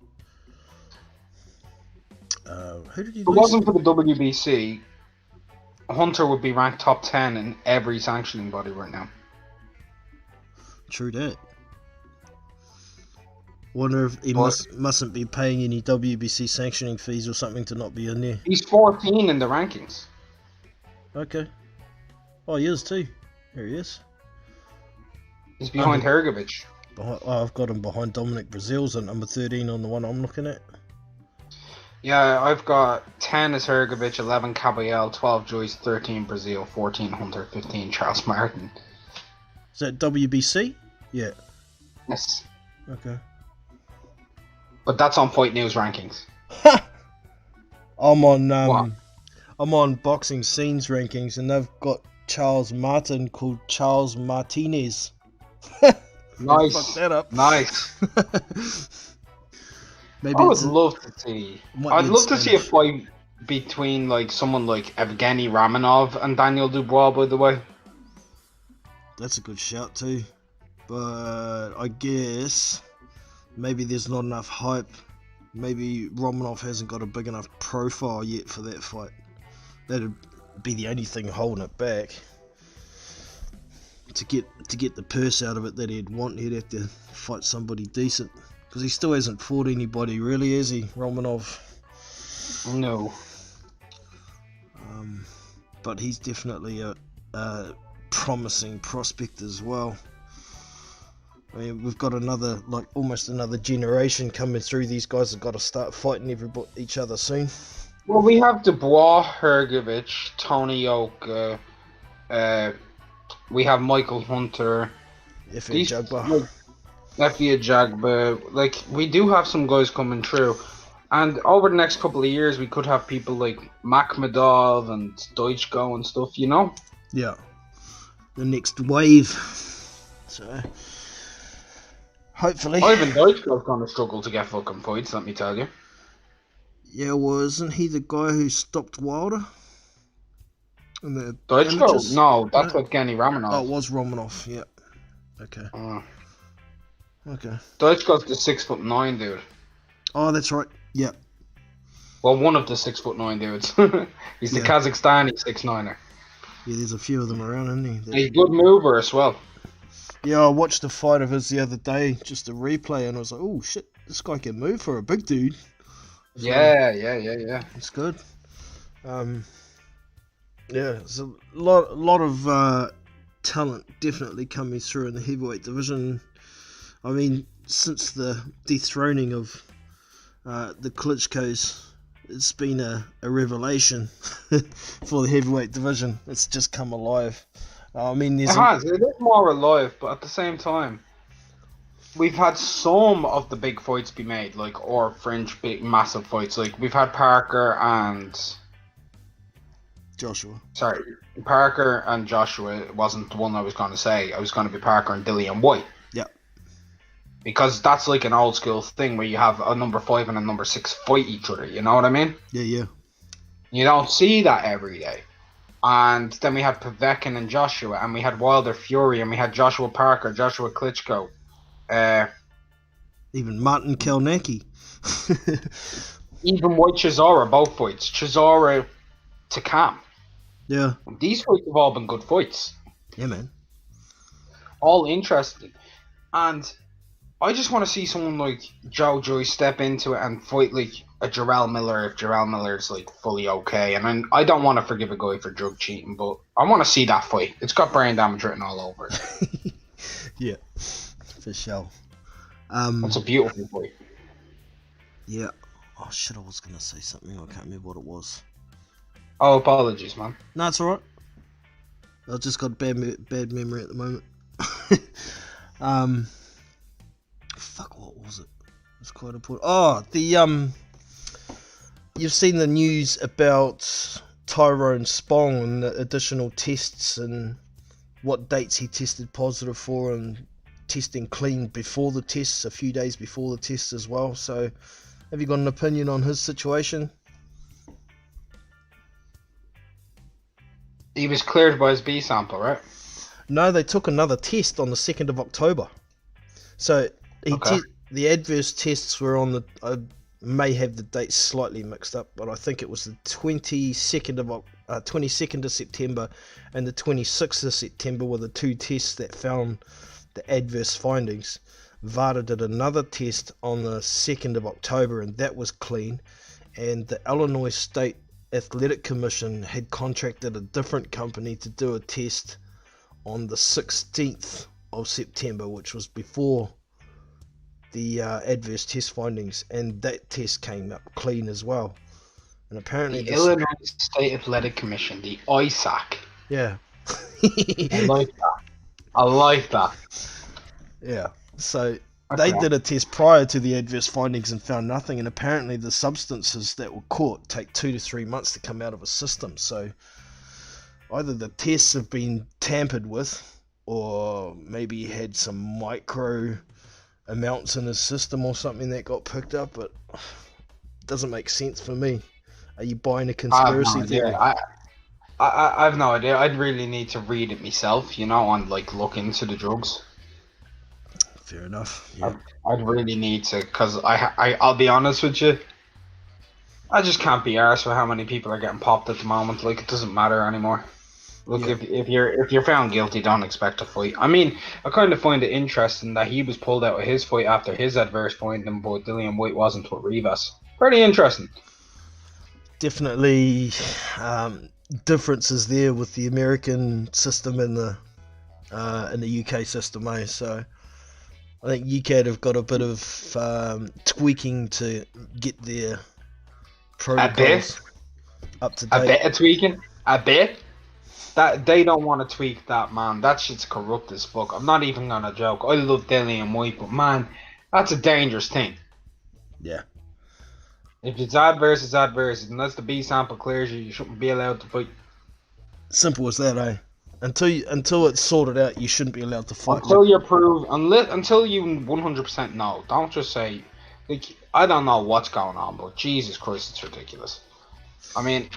Who did he If it lose? wasn't for the WBC, Hunter would be ranked top 10 in every sanctioning body right now. True that. Wonder if he mustn't be paying any WBC sanctioning fees or something to not be in there. He's 14 in the rankings. Okay. Oh, he is too. Here he is. He's behind Hergovich. I've got him behind Dominic Brazil's at number 13 on the one I'm looking at. Yeah, I've got 10 is Hergovich, 11 Caballel, 12 Joyce, 13 Brazil, 14 Hunter, 15 Charles Martin. Is that WBC? Yeah. Yes. Okay. But that's on Fight News rankings. I'm on Boxing Scenes rankings, and they've got Charles Martin called Charles Martinez. Nice. Fuck that up. Nice. Maybe I would love to see. I'd love to see a Spanish. fight between like someone like Evgeny Ramonov and Daniel Dubois. By the way, That's a good shout too, but I guess maybe there's not enough hype. Maybe Romanov hasn't got a big enough profile yet for that fight. That'd be the only thing holding it back. To get the purse out of it that he'd want, he'd have to fight somebody decent. Because he still hasn't fought anybody really, has he, Romanov? no. But he's definitely a promising prospect as well. I mean, we've got almost another generation coming through. These guys have got to start fighting each other soon. Well, we have Dubois, Hergovich, Tony Oka. We have Michael Hunter. Effie Jagba. Effie Jagba. Like, we do have some guys coming through. And over the next couple of years, we could have people like Makhmedov and Deutschko and stuff, you know? Yeah. The next wave. So, hopefully. Ivan Deutschko's gonna struggle to get fucking fights, let me tell you. Yeah, well, isn't he the guy who stopped Wilder? In the Deutschko? amateurs? No, that's Evgeny Ramonov. Oh, it was Romanov, yeah. Okay. Okay. Deutschko's the 6'9" dude. Oh, that's right. Yeah. Well, one of the 6'9" dudes. He's the Yeah. Kazakhstani 6'9"er. Yeah, there's a few of them around, isn't there? He's a good mover as well. Yeah, I watched a fight of his the other day, just a replay, and I was like, oh shit, this guy can move for a big dude. So, Yeah. it's good. Yeah, there's a lot of talent definitely coming through in the heavyweight division. I mean, since the dethroning of the Klitschko's, it's been a revelation for the heavyweight division. It's just come alive. I mean, It has. It is more alive, but at the same time, we've had some of the big fights be made, like, or fringe big, massive fights. Like, we've had Parker and Joshua. Sorry, Parker and Joshua wasn't the one I was going to say. I was going to be Parker and Dillian White. Yeah. Because that's like an old school thing where you have a number 5 and a number 6 fight each other, you know what I mean? Yeah. You don't see that every day. And then we had Povetkin and Joshua, and we had Wilder Fury, and we had Joshua Parker, Joshua Klitschko. Even Martin Kelnacki. Even White Chisora, both fights. Chisora to Cam. Yeah. These fights have all been good fights. Yeah, man. All interesting. And I just want to see someone like Joe Joyce step into it and fight like a Jarrell Miller if Jarrell Miller's like fully okay. And I don't want to forgive a guy for drug cheating, but I want to see that fight. It's got brain damage written all over it. Yeah, for sure. It's a beautiful fight. Yeah. Oh shit, I was gonna say something. I can't remember what it was. Oh, apologies, man. No, it's alright. I've just got bad memory at the moment. Fuck, what was it? It's quite important. Oh, you've seen the news about Tyrone Spong and the additional tests and what dates he tested positive for and testing clean before the tests, a few days before the tests as well. So Have you got an opinion on his situation? He was cleared by his B sample, right? No, they took another test on the 2nd of October. So Okay. the adverse tests were on the. I may have the dates slightly mixed up, but I think it was the 22nd of September and the 26th of September were the two tests that found the adverse findings. VADA did another test on the 2nd of October, and that was clean. And the Illinois State Athletic Commission had contracted a different company to do a test on the 16th of September, which was before the adverse test findings, and that test came up clean as well. And apparently The this, Illinois State Athletic Commission, the ISAC. yeah, I like that. I like that. yeah. So they Okay. did a test prior to the adverse findings and found nothing. And apparently the substances that were caught take 2 to 3 months to come out of a system. So either the tests have been tampered with, or maybe he had some micro amounts in his system or something that got picked up, but it doesn't make sense for me. Are you buying a I have no conspiracy idea. theory? I have no idea. I'd really need to read it myself, you know, and like look into the drugs. Fair enough. Yeah. I'd really need to, because I'll be honest with you, I just can't be arsed for how many people are getting popped at the moment. Like, it doesn't matter anymore. Look, Yeah. if you're found guilty, don't expect a fight. I mean, I kind of find it interesting that he was pulled out of his fight after his adverse finding, but Dillian White wasn't with Rivas. Pretty interesting. Definitely differences there with the American system and the UK system, eh? So I think UK have got a bit of tweaking to get their A bit, protocols up to a date. bit of tweaking, a bit. That they don't want to tweak that, man. That shit's corrupt as fuck. I'm not even gonna joke. I love Dillian White, but man, that's a dangerous thing. Yeah. If it's adverse, it's adverse. Unless the B sample clears you, you shouldn't be allowed to fight. Simple as that, eh? Until it's sorted out, you shouldn't be allowed to fight. Until you prove, until you 100% know. Don't just say, like, I don't know what's going on, but Jesus Christ, it's ridiculous. I mean,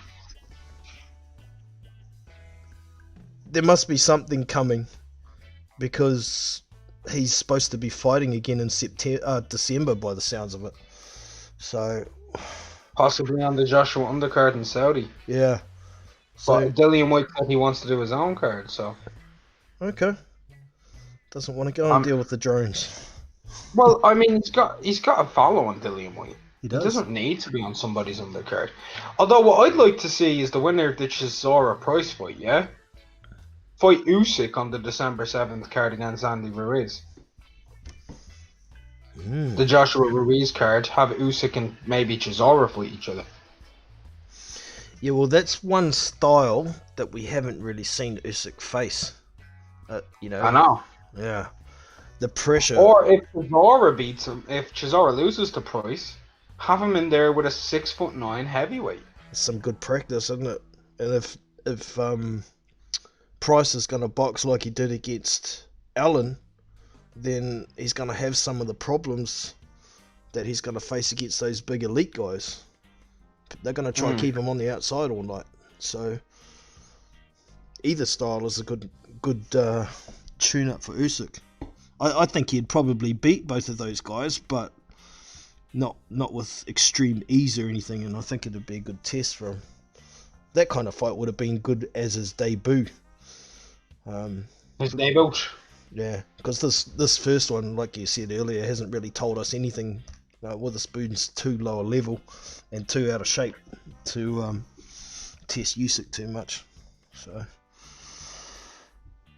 There must be something coming because he's supposed to be fighting again in December by the sounds of it. So possibly on the Joshua undercard in Saudi. yeah. But So Dillian White said he wants to do his own card, so. okay. Doesn't want to go and deal with the drones. Well, I mean, he's got a follow on Dillian White. He He does. doesn't need to be on somebody's undercard. Although what I'd like to see is the winner of the Chisora Price fight, yeah? Fight Usyk on the December 7th card against Andy Ruiz. The Joshua Ruiz card, have Usyk and maybe Chisora fight each other. Yeah, well, that's one style that we haven't really seen Usyk face. You know. I know. Yeah. The pressure. Or if Chisora beats him, if Chisora loses to Price, have him in there with a 6'9" heavyweight. Some good practice, isn't it? And if Price is going to box like he did against Allen, then he's going to have some of the problems that he's going to face against those big elite guys. They're going to try and keep him on the outside all night. So either style is a good tune-up for Usyk. I think he'd probably beat both of those guys, but not with extreme ease or anything, and I think it'd be a good test for him. That kind of fight would have been good as his debut. His debut. Yeah, because this first one, like you said earlier, hasn't really told us anything. Witherspoon's too low a level and too out of shape to test Usyk too much. So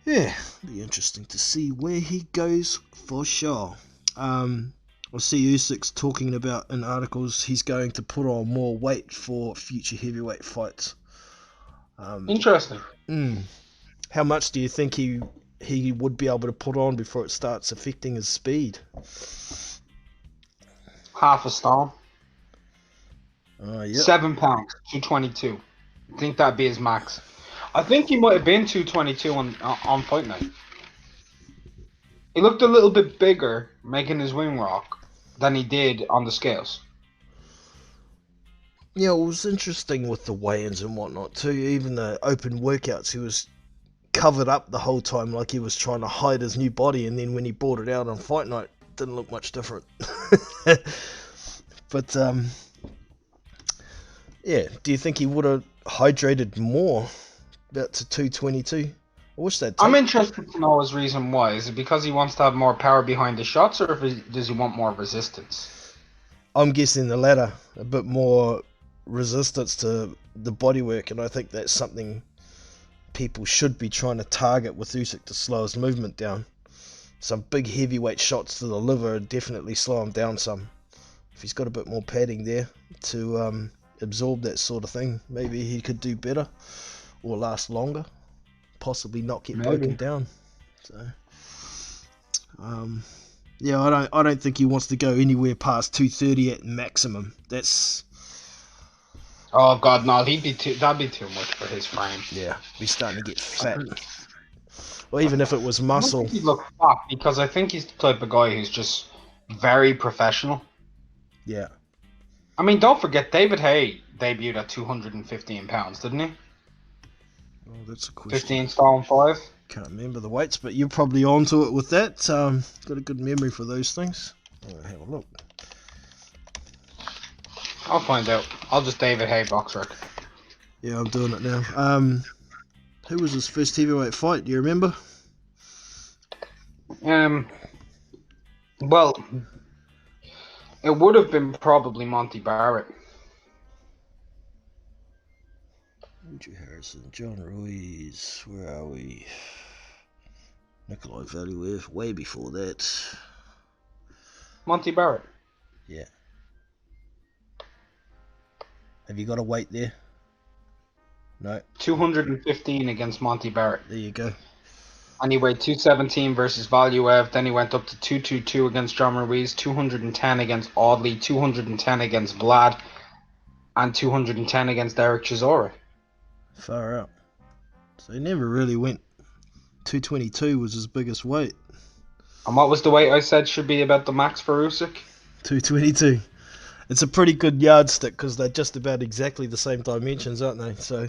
yeah, be interesting to see where he goes for sure. I see Usyk's talking about in articles he's going to put on more weight for future heavyweight fights. Interesting. How much do you think he would be able to put on before it starts affecting his speed? Half a stone. Yep. 7 pounds, 222. I think that'd be his max. I think he might have been 222 on fight night. He looked a little bit bigger making his wing rock than he did on the scales. Yeah, it was interesting with the weigh-ins and whatnot too. Even the open workouts, he was covered up the whole time, like he was trying to hide his new body. And then when he brought it out on fight night, it didn't look much different. But yeah, do you think he would have hydrated more about to 222? I wish they'd I'm take. interested to know his reason why. Is it because he wants to have more power behind the shots, or does he want more resistance? I'm guessing the latter, a bit more resistance to the bodywork, and I think that's something people should be trying to target with Usyk to slow his movement down. Some big heavyweight shots to the liver would definitely slow him down some. If he's got a bit more padding there to absorb that sort of thing, maybe he could do better or last longer, possibly not get broken Maybe. down. So, yeah, I don't think he wants to go anywhere past 230 at maximum. That's Oh God, no, that'd be too much for his frame. yeah, he's starting to get fat. I Or even if it was don't muscle. think he'd look fat because I think he's the type of guy who's just very professional. Yeah. I mean, don't forget David Hay debuted at 215 pounds, didn't he? Oh, that's a question. 15 stone 5. Can't remember the weights, but you're probably onto it with that. Got a good memory for those things. I'll have a look. I'll find out. I'll just David Hay box rec. Yeah, I'm doing it now. Who was his first heavyweight fight? Do you remember? Well, it would have been probably Monty Barrett. Andrew Harrison, John Ruiz, where are we? Nikolai Valuev, way before that. Monty Barrett. Yeah. Have you got a weight there? No. 215 against Monty Barrett. There you go. And he weighed 217 versus Valuev. Then he went up to 222 against John Ruiz, 210 against Audley, 210 against Vlad, and 210 against Eric Chisora. Far out. So he never really went. 222 was his biggest weight. And what was the weight I said should be about the max for Usyk? 222. It's a pretty good yardstick because they're just about exactly the same dimensions, aren't they? So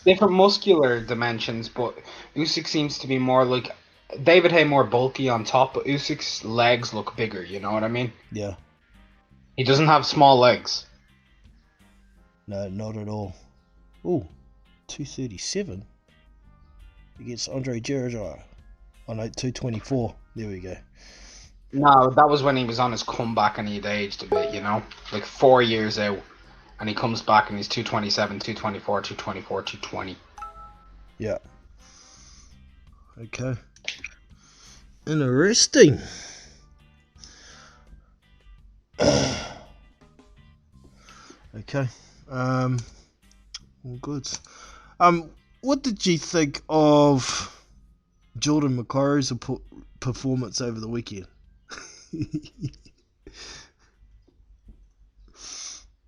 Different muscular dimensions, but Usyk seems to be more like David Hay more bulky on top, but Usyk's legs look bigger. You know what I mean? yeah, He doesn't have small legs. no, not at all. Oh, 237 against Andre Gerard. Oh no, 224. There we go. No, that was when he was on his comeback and he'd aged a bit. You know, like 4 years out, and he comes back and he's 227, 224, 224, 220. Yeah. Okay. Interesting. Okay. All good. What did you think of Jordan McCorry's performance over the weekend?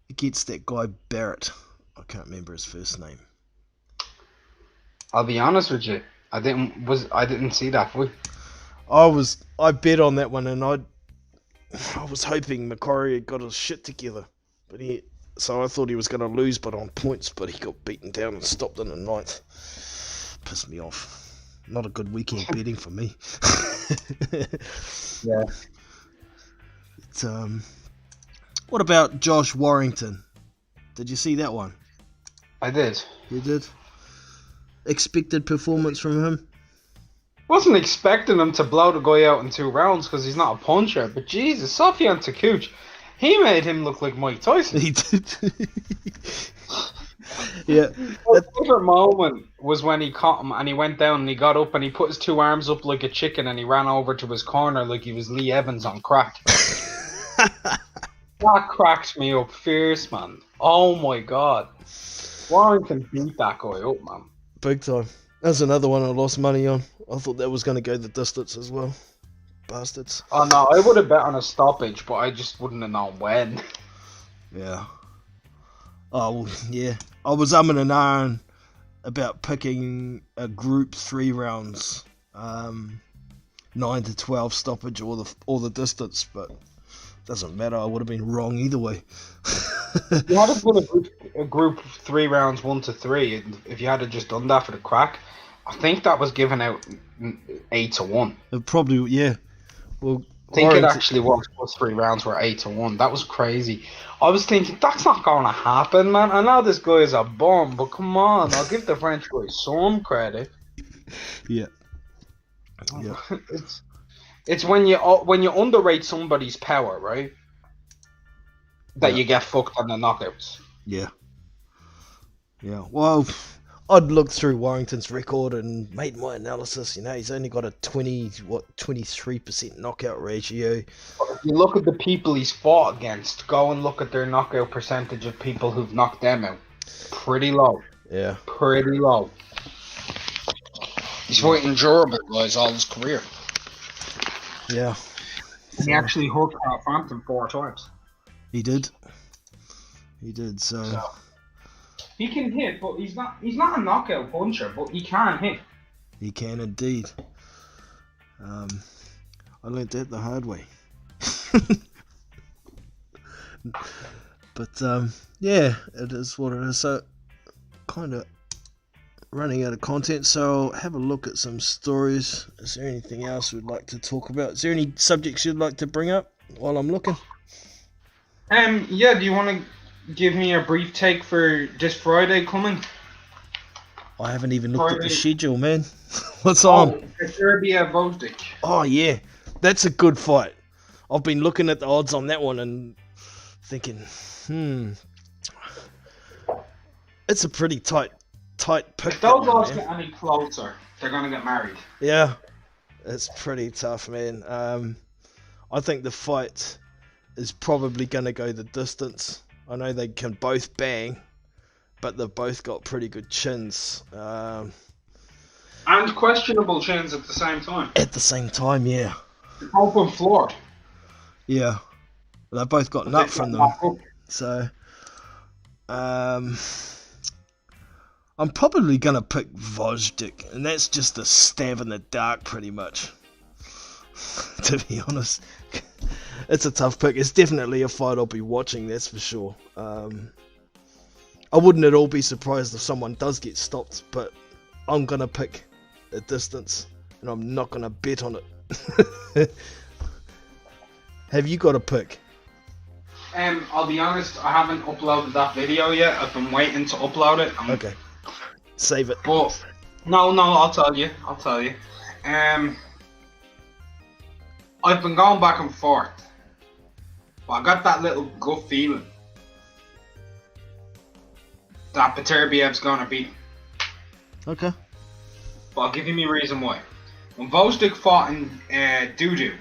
Against that guy Barrett. I can't remember his first name. I'll be honest with you, I didn't see that fight. I bet on that one, and I was hoping McCorry had got his shit together, so I thought he was going to lose, but on points, but he got beaten down and stopped in the ninth. Pissed me off. Not a good weekend betting for me. Yeah. What about Josh Warrington? Did you see that one? I did. You did? Expected performance from him? Wasn't expecting him to blow the guy out in 2 rounds because he's not a puncher, but Jesus, Sofyan Takuch, he made him look like Mike Tyson. He did. Yeah. My favorite moment was when he caught him and he went down and he got up and he put his 2 arms up like a chicken and he ran over to his corner like he was Lee Evans on crack. That cracked me up fierce, man. Oh my God. Warrington beat that guy up, man. Big time. That's another one I lost money on. I thought that was going to go the distance as well. Bastards. Oh no, I would have bet on a stoppage, but I just wouldn't have known when. Yeah. Oh, well, yeah. I was umming and ahhing about picking a group 3 rounds, 9 to 12 stoppage or the distance, but doesn't matter. I would have been wrong either way. You had to put a group of 3 rounds, 1-3, and if you had to just done that for the crack, I think that was given out 8-1. It probably, yeah. Well, I think it Warrington, actually was first 3 rounds were 8-1. That was crazy. I was thinking that's not going to happen, man. I know this guy is a bum, but come on, I'll give the French guy some credit. yeah, yeah, It's when you underrate somebody's power, right? That yeah, you get fucked on the knockouts. yeah, yeah. Well, I'd looked through Warrington's record and made my analysis. He's only got a 23% knockout ratio. If you look at the people he's fought against, go and look at their knockout percentage of people who've knocked them out. Pretty low. Yeah, Pretty low. He's fighting durable guys all his career. yeah. He actually hooked Frampton 4 times. He did. He did. So he can hit, but he's not a knockout puncher, but he can hit. he can indeed. I learnt that the hard way. But yeah, it is what it is. So kind of running out of content, so I'll have a look at some stories. Is there anything else we'd like to talk about? Is there any subjects you'd like to bring up while I'm looking? Yeah, do you want to give me a brief take for this Friday coming? I haven't even looked at the schedule, man. What's on? Serbia Usyk. Oh yeah, that's a good fight. I've been looking at the odds on that one and thinking, it's a pretty tight pick. If those odds get any closer, they're gonna get married. Yeah, it's pretty tough, man. I think the fight is probably gonna go the distance. I know they can both bang, but they've both got pretty good chins. And questionable chins at the same time. At the same time, yeah. Open floored. Yeah. They've both got nut from them. So, I'm probably going to pick Usyk, and that's just a stab in the dark, pretty much. To be honest. It's a tough pick. It's definitely a fight I'll be watching, that's for sure. I wouldn't at all be surprised if someone does get stopped, but I'm going to pick a distance, and I'm not going to bet on it. Have you got a pick? I'll be honest, I haven't uploaded that video yet. I've been waiting to upload it. Okay. Save it. But no, I'll tell you. I've been going back and forth. But I got that little gut feeling that Beterbiev's gonna beat him. Okay. But I'll give you my reason why. When Usyk fought in Dudu,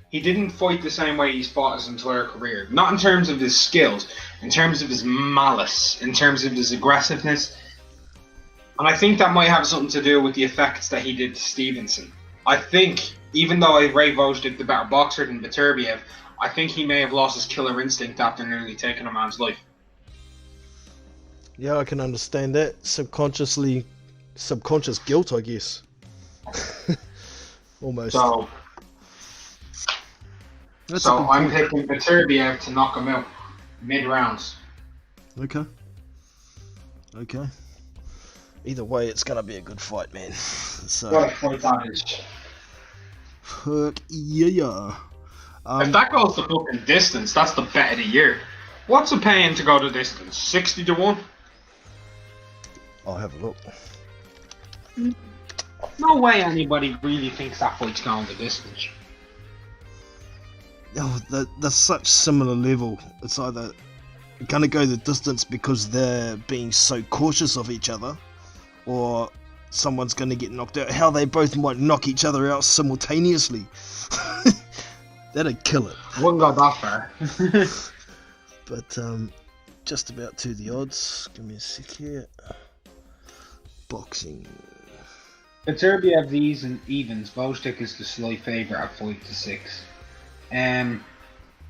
he didn't fight the same way he's fought his entire career. Not in terms of his skills, in terms of his malice, in terms of his aggressiveness. And I think that might have something to do with the effects that he did to Stevenson. I think, even though I rate Usyk the better boxer than Beterbiev, I think he may have lost his killer instinct after nearly taking a man's life. Yeah, I can understand that. Subconscious guilt, I guess. Almost. So I'm picking Beterbiev to knock him out mid-rounds. Okay. Either way, it's gonna be a good fight, man. So. What a fight that is. Fuck yeah. If that goes the fucking distance, that's the bet of the year. What's it paying to go the distance? 60-1? I'll have a look. No way anybody really thinks that fight's going the distance. Oh, they're such similar level. It's either gonna go the distance because they're being so cautious of each other, or someone's gonna get knocked out. How they both might knock each other out simultaneously. That'd kill it. I wouldn't go that far. But just about to the odds. Give me a sec here. Boxing. Beterbiev evens. Usyk is the slight favourite at 5-6.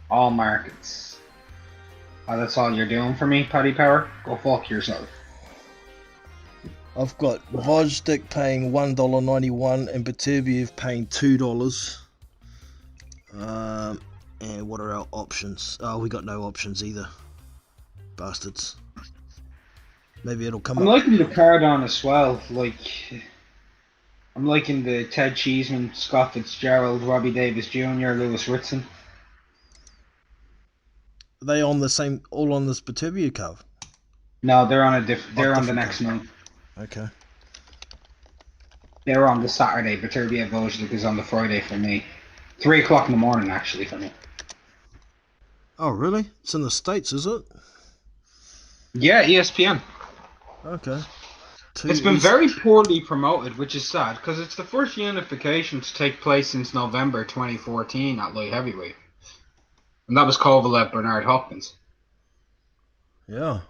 All markets. Oh, that's all you're doing for me, Paddy Power? Go fuck yourself. I've got Usyk paying $1.91 and Beterbiev paying $2. And what are our options? Oh, we got no options either. bastards. Maybe it'll come I'm up. liking the card on as well. Like, I'm liking the Ted Cheeseman, Scott Fitzgerald, Robbie Davis Jr., Lewis Ritson. Are they on the same, all on this Batavia card? No, they're on a They're on the different next card. night. Okay. They're on the Saturday. Batavia Usyk is on the Friday for me. 3 o'clock in the morning, actually, for me. Oh, really? It's in the States, is it? Yeah, ESPN. Okay. It's been very poorly promoted, which is sad, because it's the first unification to take place since November 2014 at light heavyweight. And that was Kovalev Bernard Hopkins. Yeah.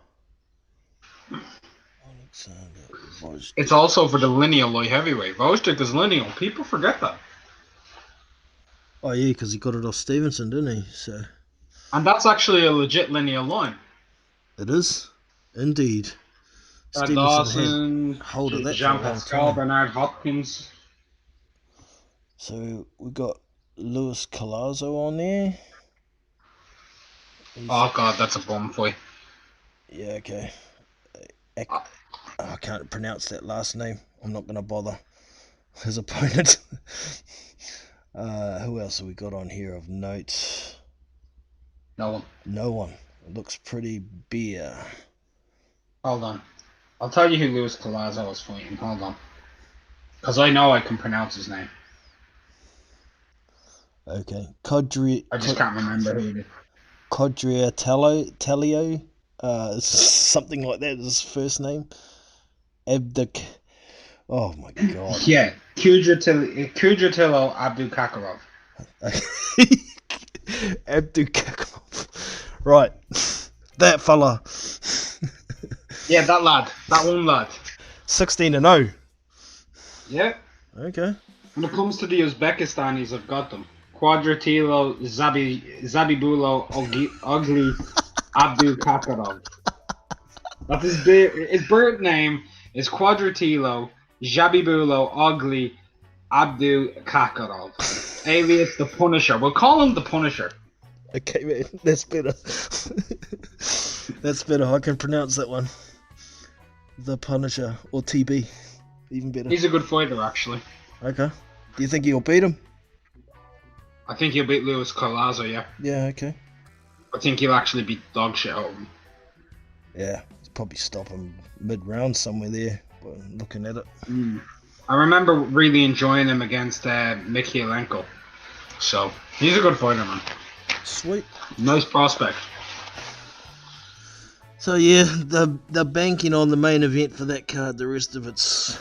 Alexander Wojcik. It's also for the lineal light heavyweight. Wojcik is lineal. People forget that. Oh, yeah, because he got it off Stevenson, didn't he? So. And that's actually a legit lineal line. It is? Indeed. Brad Stevenson Dawson, had hold of that Jean for a long Pascal, time. Bernard Hopkins. So we got Luis Collazo on there. Oh god, that's a bum fight. Yeah, okay. I can't pronounce that last name. I'm not going to bother. His opponent. Who else have we got on here of note? No one. No one. It looks pretty bare. Hold on. I'll tell you who Luis Collazo was fighting. Hold on. Because I know I can pronounce his name. Okay. I just can't remember who it is. Quadriatello, something like that is his first name. Abdik. Oh my god. Yeah, Kudratillo Abdul Kakarov. Abdukakov. Right. That fella. Yeah, that lad. That one lad. 16-0. Yeah. Okay. When it comes to the Uzbekistanis, I've got them. Quadratilo Zabibulo Ugly Abdul Kakarov. That's his birth name is Quadratilo Zabibulo Ugly Abdul Kakarov, alias the Punisher. We'll call him the Punisher. Okay, man, that's better. That's better. I can pronounce that one. The Punisher, or TB, even better. He's a good fighter, actually. Okay. Do you think he'll beat him? I think he'll beat Luis Collazo, yeah. Yeah, okay. I think he'll actually beat dog shit out of him. Yeah, he'll probably stop him mid-round somewhere there, but looking at it. I remember really enjoying him against Mikhailenko. So, he's a good fighter, man. Sweet. Nice prospect. So yeah, they're banking on the main event for that card. The rest of it's...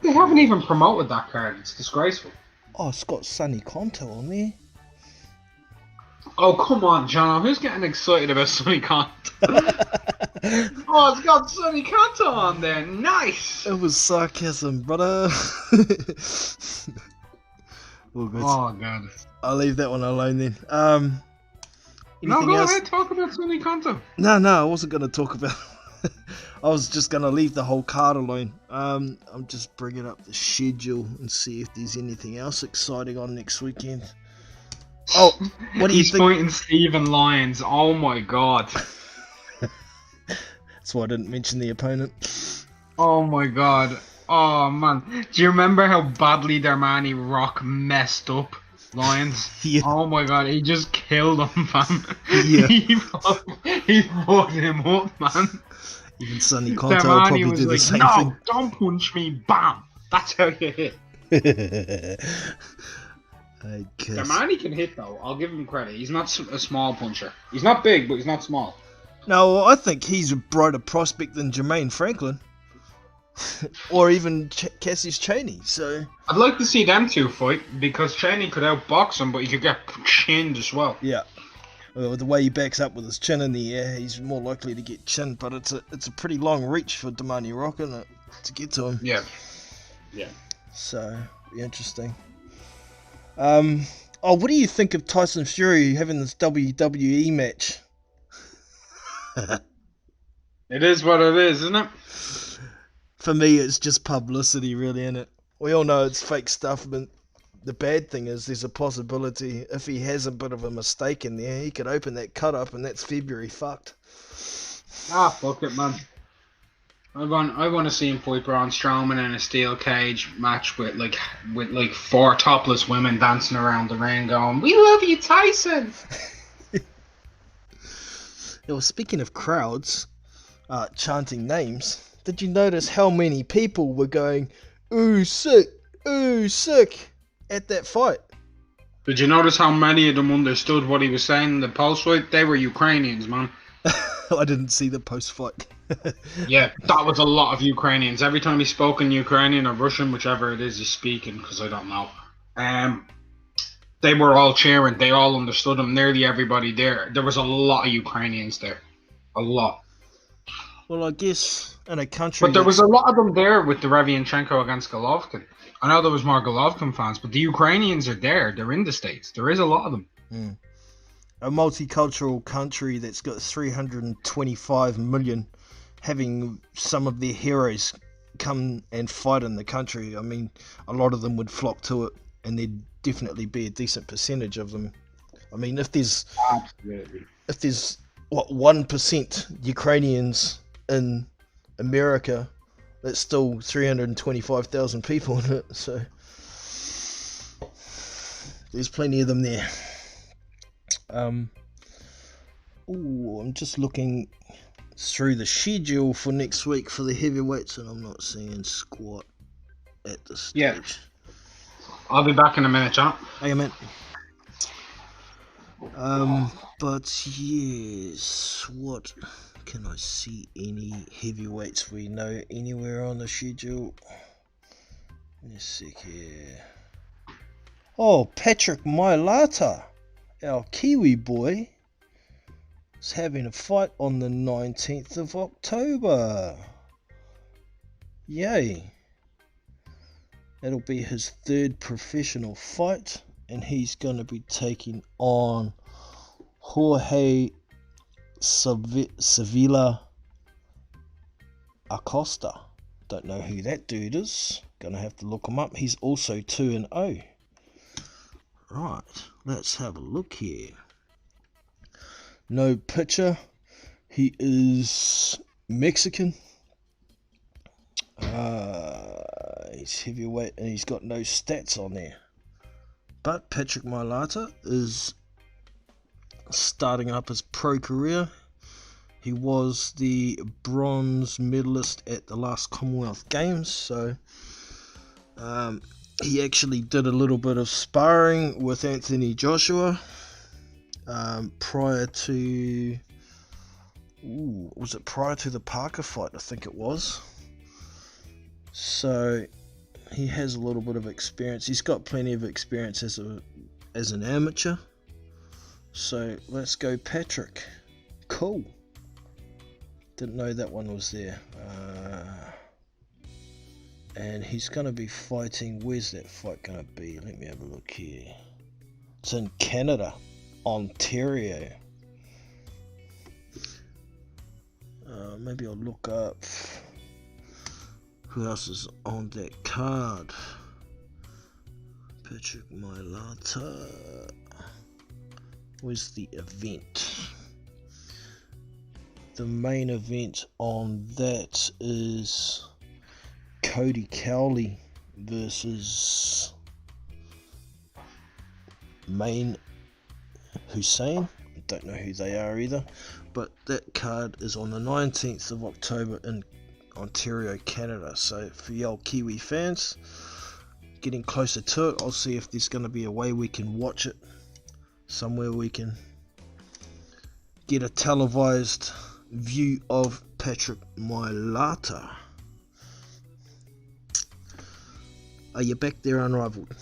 They haven't even promoted that card. It's disgraceful. Oh, it's got Sonny Conto on there. Oh, come on, John. Who's getting excited about Sonny Conto? Oh, it's got Sonny Conto on there. Nice. It was sarcasm, brother. All good. Oh, God. I'll leave that one alone then. No, Anything go else? ahead. Talk about Sonny Conto. No, I wasn't going to talk about... I was just going to leave the whole card alone. I'm just bringing up the schedule and see if there's anything else exciting on next weekend. Oh, what do you He's think? fighting Stephen Lyons. Oh, my God. That's why I didn't mention the opponent. Oh, my God. Oh, man. Do you remember how badly Darmani Rock messed up Lyons? Yeah. Oh, my God. He just killed him, man. Yeah. he fucked him up, man. Even Sonny Conto will probably was do the like, same no, thing. don't punch me, bam. That's how you hit. I guess. Darmani can hit, though. I'll give him credit. He's not a small puncher. He's not big, but he's not small. No, I think he's a brighter prospect than Jermaine Franklin. Or even Cassius Chaney, so... I'd like to see them two fight, because Cheney could outbox him, but he could get chinned as well. Yeah. Well, the way he backs up with his chin in the air, he's more likely to get chinned, but it's a pretty long reach for Damani Rock, isn't it, to get to him? Yeah. So, be interesting. What do you think of Tyson Fury having this WWE match? It is what it is, isn't it? For me, it's just publicity, really, isn't it? We all know it's fake stuff, but the bad thing is there's a possibility if he has a bit of a mistake in there, he could open that cut up and that's February fucked. Fuck it, man. I want to see him fight Braun Strowman in a steel cage match with like 4 topless women dancing around the ring, going, "We love you, Tyson." Well, speaking of crowds chanting names, did you notice how many people were going, Usyk, Usyk, at that fight? Did you notice how many of them understood what he was saying in the post fight? They were Ukrainians, man. I didn't see the post-fight. Yeah, that was a lot of Ukrainians. Every time he spoke in Ukrainian or Russian, whichever it is he's speaking, because I don't know, they were all cheering. They all understood him. Nearly everybody there. There was a lot of Ukrainians there. A lot. Well, I guess in a country But there was a lot of them there with the Derevianchenko against Golovkin. I know there was more Golovkin fans, but the Ukrainians are there. They're in the States. There is a lot of them. A multicultural country that's got 325 million having some of their heroes come and fight in the country. I mean, a lot of them would flock to it, and there'd definitely be a decent percentage of them. I mean, if there's 1% Ukrainians in America, that's still 325,000 people in it, so there's plenty of them there. I'm just looking through the schedule for next week for the heavyweights, and I'm not seeing squat at this stage. Yeah. I'll be back in a minute, John. Hey, man. But yes, what can I see? Any heavyweights we know anywhere on the schedule? Let me see here. Oh, Patrick Mailata, our Kiwi boy, is having a fight on the 19th of October. Yay. That'll be his 3rd professional fight, and he's going to be taking on Jorge Sevilla Acosta. Don't know who that dude is. Gonna have to look him up. He's also 2-0. Right, let's have a look here. No picture. He is Mexican. He's heavyweight and he's got no stats on there. But Patrick Mailata is starting up his pro career. He was the bronze medalist at the last Commonwealth Games, so he actually did a little bit of sparring with Anthony Joshua prior to the Parker fight? I think it was. So he has a little bit of experience. He's got plenty of experience as an amateur. So let's go Patrick. Cool. Didn't know that one was there. And he's going to be fighting... Where's that fight going to be? Let me have a look here. It's in Canada. Ontario. Maybe I'll look up who else is on that card. Patrick Mailata. Where's the event? The main event on that is Cody Cowley versus Main Hussein. I don't know who they are either, but that card is on the 19th of October in Ontario, Canada. So for y'all Kiwi fans, getting closer to it, I'll see if there's going to be a way we can watch it, somewhere we can get a televised view of Patrick Mailata. Are you back there, Unrivaled?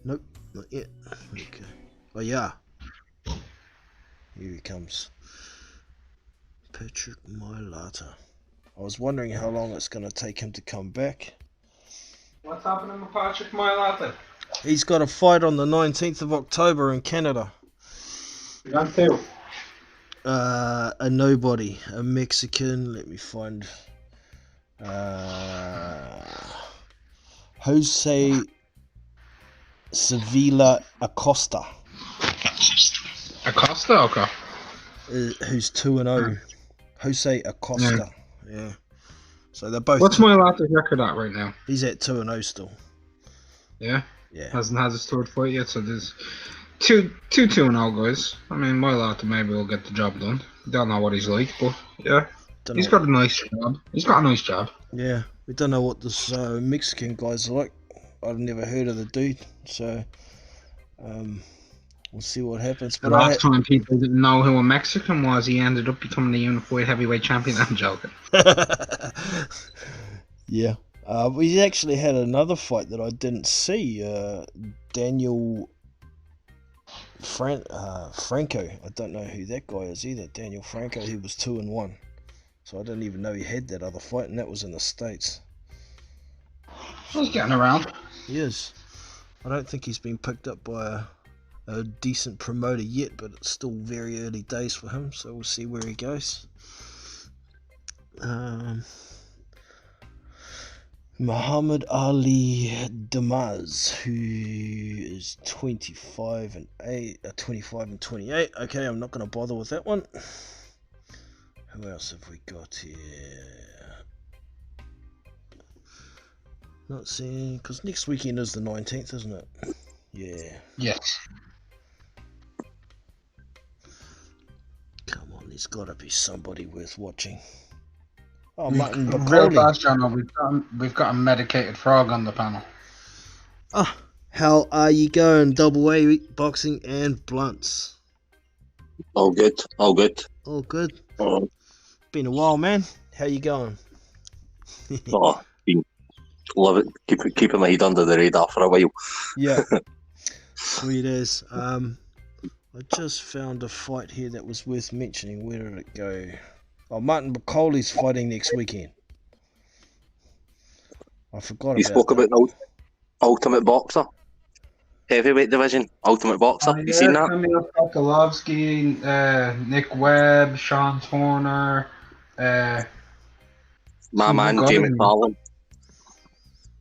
Nope, not yet. Okay. Oh yeah. Here he comes. Patrick Mailata. I was wondering how long it's going to take him to come back. What's happening with Patrick Mailata? He's got a fight on the 19th of October in Canada. That too. A nobody, a Mexican. Let me find Jose Sevilla Acosta. Acosta, okay. who's 2-0. Jose Acosta. Yeah. So they're both. What's Moyala's record at right now? He's at 2-0 still. Yeah. Yeah. Hasn't had his third fight yet, so there's two 2-0 guys. I mean, Moyala maybe will get the job done. Don't know what he's like, but yeah, he's got a nice job. He's got a nice job. Yeah, we don't know what this Mexican guy's like. I've never heard of the dude, so we'll see what happens. But last time people didn't know who a Mexican was, he ended up becoming the unified heavyweight champion. I'm joking. Yeah. We actually had another fight that I didn't see. Daniel Franco. I don't know who that guy is either. Daniel Franco. He was 2-1. So I didn't even know he had that other fight, and that was in the States. He's getting around. He is. I don't think he's been picked up by a decent promoter yet, but it's still very early days for him, so we'll see where he goes. Muhammad Ali Damaz, who is 25 and 28. Okay, I'm not going to bother with that one. Who else have we got here? Not seeing, because next weekend is the 19th, isn't it? Yeah. Yes. Come on, there's got to be somebody worth watching. Oh, Martin Real Bacoli. fast, John, we've got a medicated frog on the panel. Ah, how are you going? Double A boxing and blunts. All good. All good. Oh, Been a while, man. How you going? love it. Keeping my head under the radar for a while. Yeah. Sweet as. I just found a fight here that was worth mentioning. Where did it go? Oh, Martin Bacoli's fighting next weekend. I forgot You about spoke that. about the Ultimate Boxer, heavyweight division, Ultimate Boxer. You seen that? Kamil Sokolovsky, Nick Webb, Sean Turner, My Who's man, got Jamie him? Fallon.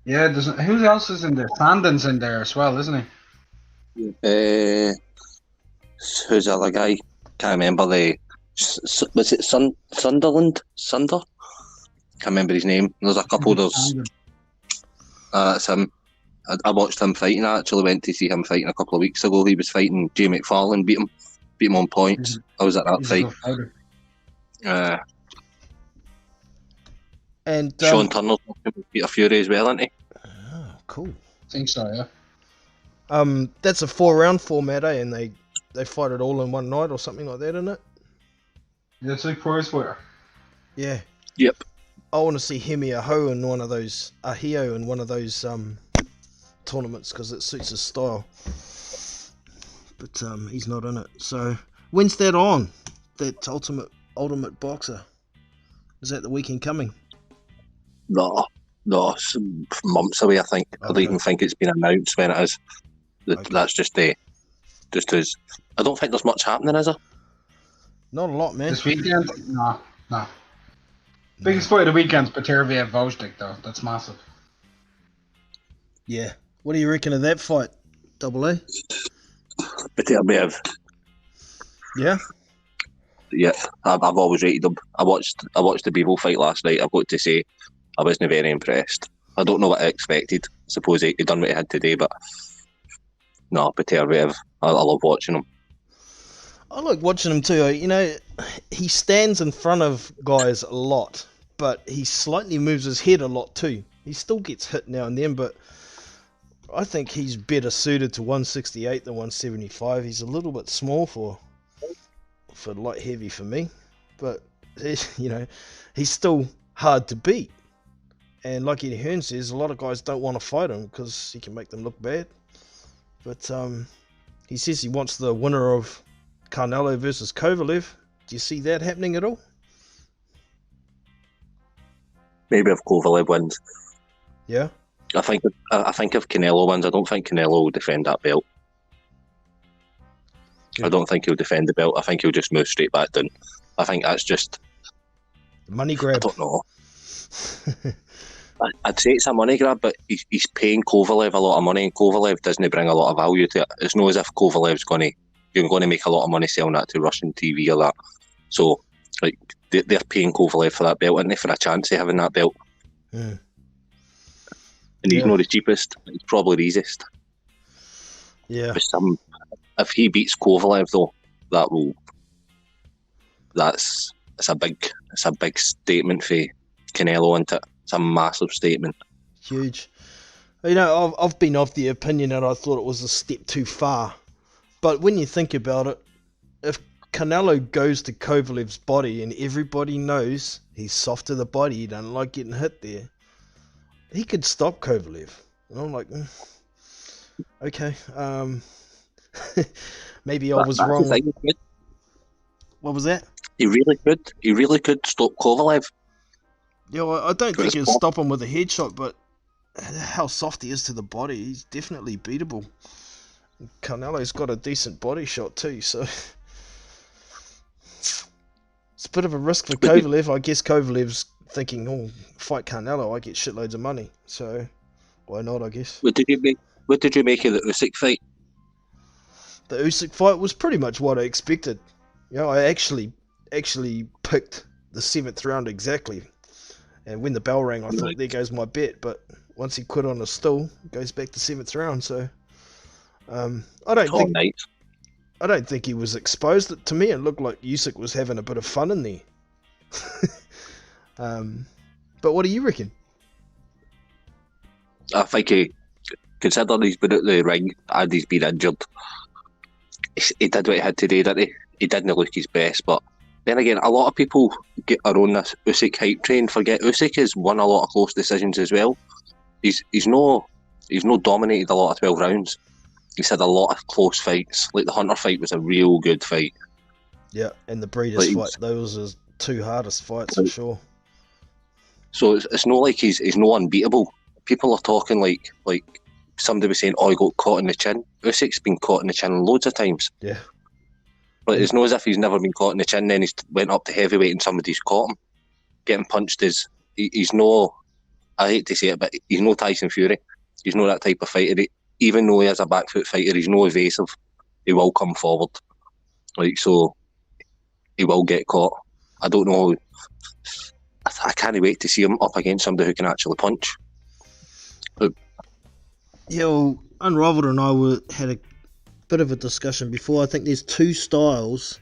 yeah. Who else is in there? Sandon's in there as well, isn't he? Who's the other guy? Can't remember was it Sunderland? Can't remember his name. There's a couple. There's that's him. I watched him fighting. I actually went to see him fighting a couple of weeks ago. He was fighting Jay McFarlane, beat him on points. I was at that He's a fight. good fighter. And Sean Turner's beat a Fury as well, isn't he? Oh, cool. I think so, yeah. That's a 4-round format, eh? And they fight it all in one night or something like that, isn't it? Yeah, it's like prize fighter. Yeah. Yep. I want to see Hemi Ahio in one of those tournaments because it suits his style. But he's not in it. So when's that on? That Ultimate Boxer? Is that the weekend coming? No, it's months away. I think. I don't even think it's been announced when it is. That's just as. I don't think there's much happening, is there? Not a lot, man. This weekend? No. Biggest fight of the weekend's Peterviev Vojtic, though. That's massive. Yeah. What do you reckon of that fight, Double A? But it'll be Yeah. yeah. I've always rated him. I watched the Bevo fight last night. I've got to say, I wasn't very impressed. I don't know what I expected. Suppose he done what he had today, but no, Peterviev. I love watching him. I like watching him too. You know, he stands in front of guys a lot, but he slightly moves his head a lot too. He still gets hit now and then, but I think he's better suited to 168 than 175. He's a little bit small for light heavy for me, but you know, he's still hard to beat. And like Eddie Hearn says, a lot of guys don't want to fight him because he can make them look bad. But he says he wants the winner of Canelo versus Kovalev. Do you see that happening at all? Maybe if Kovalev wins. Yeah. I think if Canelo wins, I don't think Canelo will defend that belt. Yeah. I don't think he'll defend the belt. I think he'll just move straight back down. I think that's just The money grab. I don't know. I'd say it's a money grab, but he's paying Kovalev a lot of money, and Kovalev doesn't bring a lot of value to it. It's not as if Kovalev's going to you're going to make a lot of money selling that to Russian TV or that. So, like, they're paying Kovalev for that belt, and they for a chance of having that belt. Mm. And he's not the cheapest. He's probably the easiest. Yeah. If he beats Kovalev, though, it's a big statement for Canelo, isn't it? It's a massive statement. Huge. You know, I've been of the opinion that I thought it was a step too far. But when you think about it, if Canelo goes to Kovalev's body and everybody knows he's soft to the body, he doesn't like getting hit there, he could stop Kovalev. And I'm like, okay, maybe I was wrong. What was that? He really could stop Kovalev. Yeah, well, I don't think he'll stop him with a headshot, but how soft he is to the body, he's definitely beatable. Canelo's got a decent body shot too, so it's a bit of a risk for Kovalev. I guess Kovalev's thinking, oh, fight Canelo, I get shitloads of money, so why not, I guess. What did you make of the Usyk fight? The Usyk fight was pretty much what I expected. You know, I actually picked the 7th round exactly. And when the bell rang, I thought, there goes my bet. But once he quit on a stool, it goes back to 7th round. So I don't think he was exposed. To me, it looked like Usyk was having a bit of fun in there. But what do you reckon? I think considering he's been at the ring and he's been injured, he did what he had today, didn't he? He didn't look his best, but then again, a lot of people are on this Usyk hype train. Forget Usyk has won a lot of close decisions as well. He's no dominated a lot of 12 rounds. He's had a lot of close fights. Like the Hunter fight was a real good fight. Yeah, and the Breeders fight, those are 2 hardest fights for sure. So it's not like he's no unbeatable. People are talking like somebody was saying, oh, he got caught in the chin. Usyk's been caught in the chin loads of times. Yeah. But it's not as if he's never been caught in the chin, then he's went up to heavyweight and somebody's caught him. Getting punched he's no, I hate to say it, but he's no Tyson Fury. He's not that type of fighter. Even though he is a back foot fighter, he's no evasive. He will come forward. So he will get caught. I don't know. I can't wait to see him up against somebody who can actually punch. Yeah, well, Unrivaled and I had a bit of a discussion before. I think there's 2 styles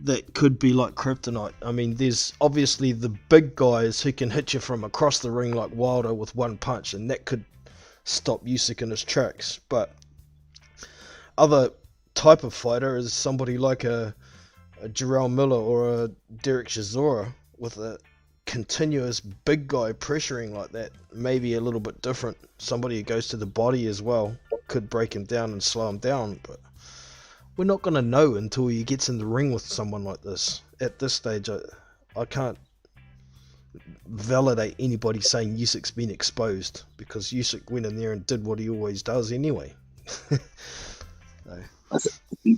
that could be like kryptonite. I mean, there's obviously the big guys who can hit you from across the ring like Wilder with one punch, and that could stop Usyk in his tracks. But other type of fighter is somebody like a Jarrell Miller or a Derek Chisora with a continuous big guy pressuring like that. Maybe a little bit different. Somebody who goes to the body as well could break him down and slow him down, but we're not going to know until he gets in the ring with someone like this. At this stage, I can't validate anybody saying Usyk's been exposed, because Usyk went in there and did what he always does anyway. Do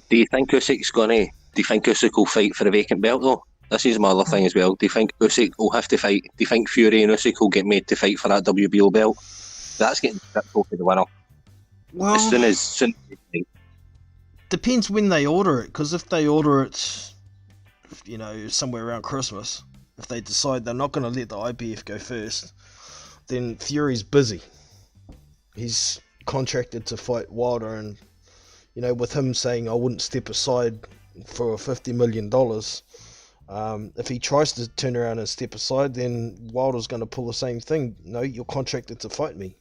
you think Usyk will fight for a vacant belt though? This is my other thing as well. Do you think Usyk will have to fight? Do you think Fury and Usyk will get made to fight for that WBO belt? That's getting difficult for the winner. Well, as soon as depends when they order it, because if they order it, you know, somewhere around Christmas, if they decide they're not going to let the IBF go first, then Fury's busy. He's contracted to fight Wilder, and you know, with him saying I wouldn't step aside for $50 million, if he tries to turn around and step aside, then Wilder's going to pull the same thing. No, you're contracted to fight me,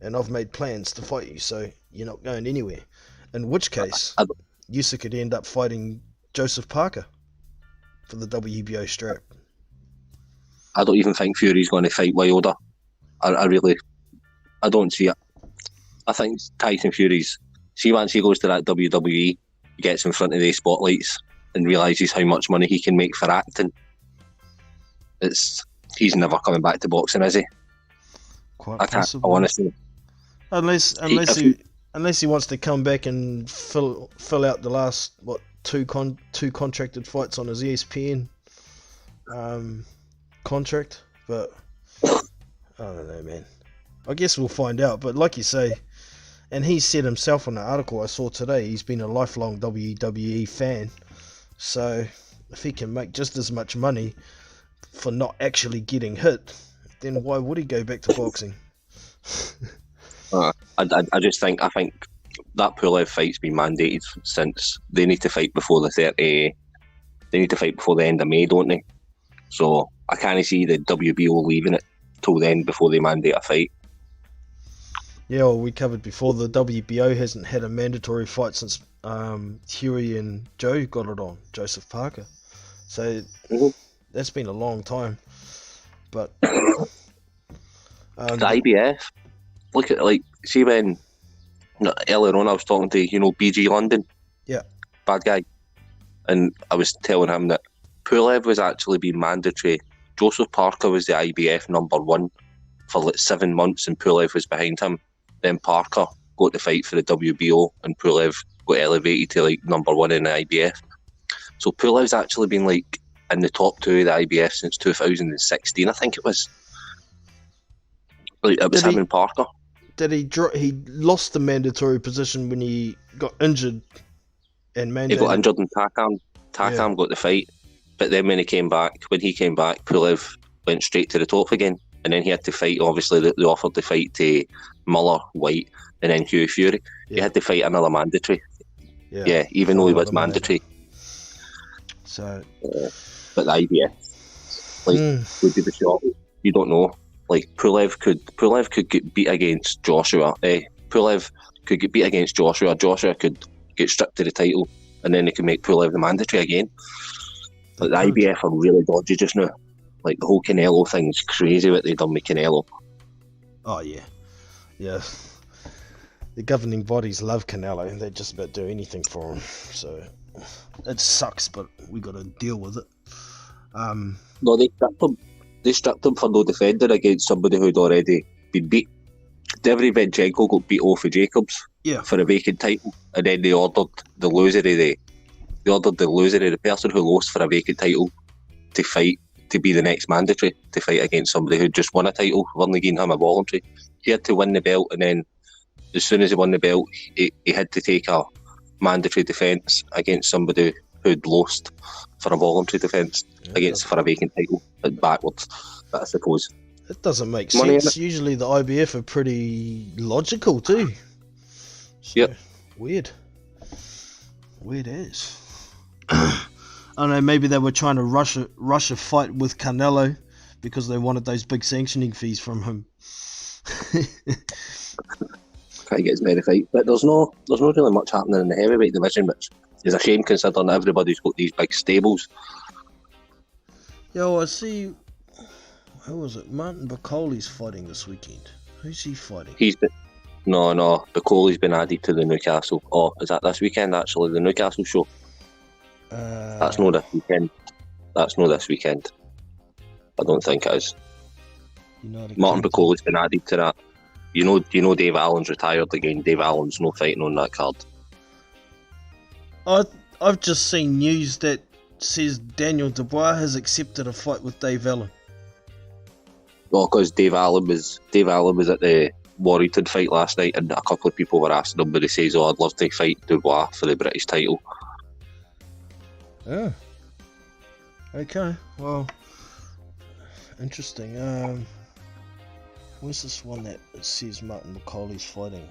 and I've made plans to fight you, so you're not going anywhere. In which case, Usyk could end up fighting Joseph Parker for the WBO strap. I don't even think Fury's going to fight Wilder. I don't see it. I think Tyson Fury's, see, once he goes to that WWE, he gets in front of the spotlights and realises how much money he can make for acting. He's never coming back to boxing, is he? Quite I can't, possible. honestly. Unless he wants to come back and fill out the last two contracted fights on his ESPN contract, but I don't know, man. I guess we'll find out. But like you say, And he said himself in the article I saw today, he's been a lifelong WWE fan. So if he can make just as much money for not actually getting hit, then why would he go back to boxing? I just think that Pulev fight's been mandated since they need to fight before the 30. They need to fight before the end of May, don't they? So I can't see the WBO leaving it till then before they mandate a fight. Yeah, well, we covered before, the WBO hasn't had a mandatory fight since Huey and Joe got it on, Joseph Parker. So that's been a long time. But The IBF, look at, like, see when earlier on I was talking to, BG London, bad guy, and I was telling him that Pulev was actually being mandatory. Joseph Parker was the IBF number 1 for like 7 months, and Pulev was behind him. Then Parker got the fight for the WBO, and Pulev got elevated to like number 1 in the IBF. So Pulev's actually been like in the top 2 of the IBF since 2016, I think it was. Like, it was him and Parker. Did he lost the mandatory position when he got injured and mandated? He got injured and Takam got the fight. But then when he came back, Pulev went straight to the top again. And then he had to fight, obviously, they offered the fight to Muller, White, and then Hughie Fury. He had to fight another mandatory. Yeah, even though he was mandatory. So, but the IBF, would be the shot. You don't know. Like, Pulev could get beat against Joshua. Pulev could get beat against Joshua. Joshua could get stripped to the title, and then they could make Pulev the mandatory again. But the IBF are really dodgy just now. Like, the whole Canelo thing's crazy what they've done with Canelo. Oh, yeah. Yeah. The governing bodies love Canelo, and they just about do anything for him. So, it sucks, but we got to deal with it. No, they stripped him for no defender against somebody who'd already been beat. Derevyanchenko got beat off of Jacobs for a vacant title, and then they ordered the loser of the person who lost for a vacant title to fight, to be the next mandatory, to fight against somebody who just won a title, only giving him a voluntary. He had to win the belt, and then as soon as he won the belt, he had to take a mandatory defence against somebody who'd lost for a voluntary defence for a vacant title, backwards. But I suppose it doesn't make sense. Usually the IBF are pretty logical too. So, weird as. I don't know, maybe they were trying to rush a fight with Canelo because they wanted those big sanctioning fees from him. Try to get as many fights, but there's no really much happening in the heavyweight division, which is a shame considering everybody's got these big stables. Yo, I see. Who was it? Martin Bacoli's fighting this weekend. Who's he fighting? Bacoli's been added to the Newcastle. Oh, is that this weekend actually? The Newcastle show. That's not this weekend. I don't think it is. Martin Bacoli's been added to that. You know Dave Allen's retired again. Dave Allen's no fighting on that card. I've just seen news that says Daniel Dubois has accepted a fight with Dave Allen. Well, because Dave Allen was at the Warrington fight last night, and a couple of people were asking him, but he says, "Oh, I'd love to fight Dubois for the British title." Oh. Okay. Well, interesting. Where's this one that says Martin McCauley's fighting?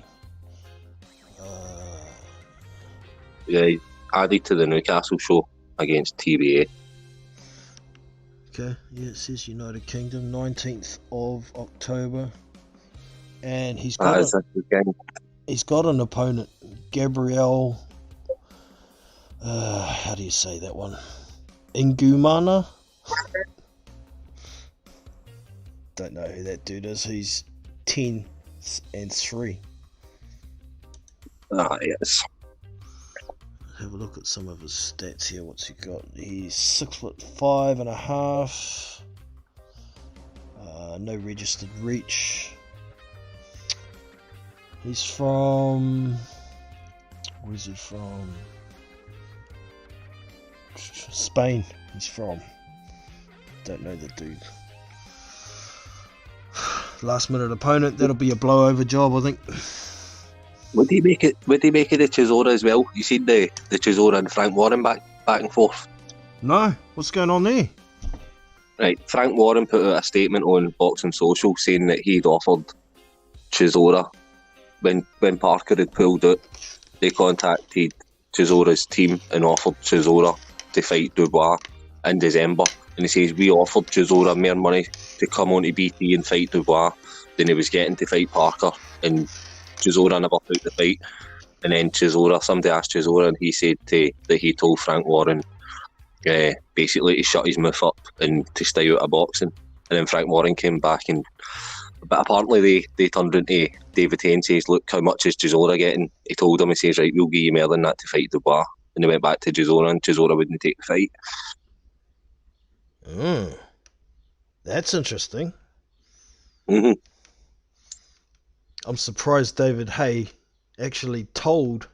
Yeah, he's added to the Newcastle show against TBA. Okay, yeah, it says United Kingdom, 19th of October. And he's got an opponent, Gabriel, how do you say that one? Ingumana? Don't know who that dude is. He's 10-3. Ah, yes. Have a look at some of his stats here. What's he got? He's 6'5.5". No registered reach. He's from... Where's he from? Spain. He's from. Don't know the dude. Last minute opponent. That'll be a blowover job, I think. Would he make it? Would he make it the Chisora as well? You seen the Chisora and Frank Warren back and forth. No, what's going on there? Right, Frank Warren put out a statement on Boxing Social saying that he'd offered Chisora when Parker had pulled out. They contacted Chisora's team and offered Chisora to fight Dubois in December. And he says, we offered Chisora more money to come on to BT and fight Dubois than he was getting to fight Parker. And Chisora never took the fight. And then somebody asked Chisora, and he said that he told Frank Warren basically to shut his mouth up and to stay out of boxing. And then Frank Warren came back, but apparently they turned into David Hay and says, look, how much is Chisora getting? He told him, he says, right, we'll give you more than that to fight Dubois. And they went back to Chisora, and Chisora wouldn't take the fight. That's interesting. Mm-hmm. I'm surprised David Hay actually told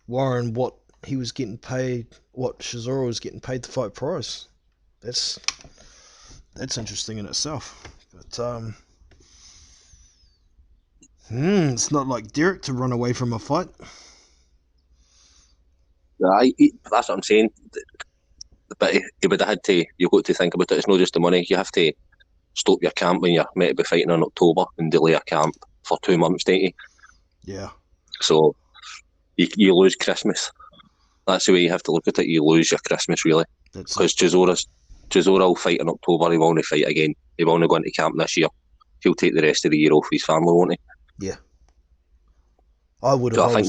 Warren what he was getting paid, what Chisora was getting paid to fight Price. That's interesting in itself. But it's not like Derek to run away from a fight. That's what I'm saying. But he would have had to. You've got to think about it. It's not just the money. You have to stop your camp when you're meant to be fighting in October and delay a camp for 2 months, don't you? Yeah. So you lose Christmas. That's the way you have to look at it. You lose your Christmas, really. Because Chisora will fight in October. He won't fight again. He won't go into camp this year. He'll take the rest of the year off his family, won't he? Yeah. I would have. So I think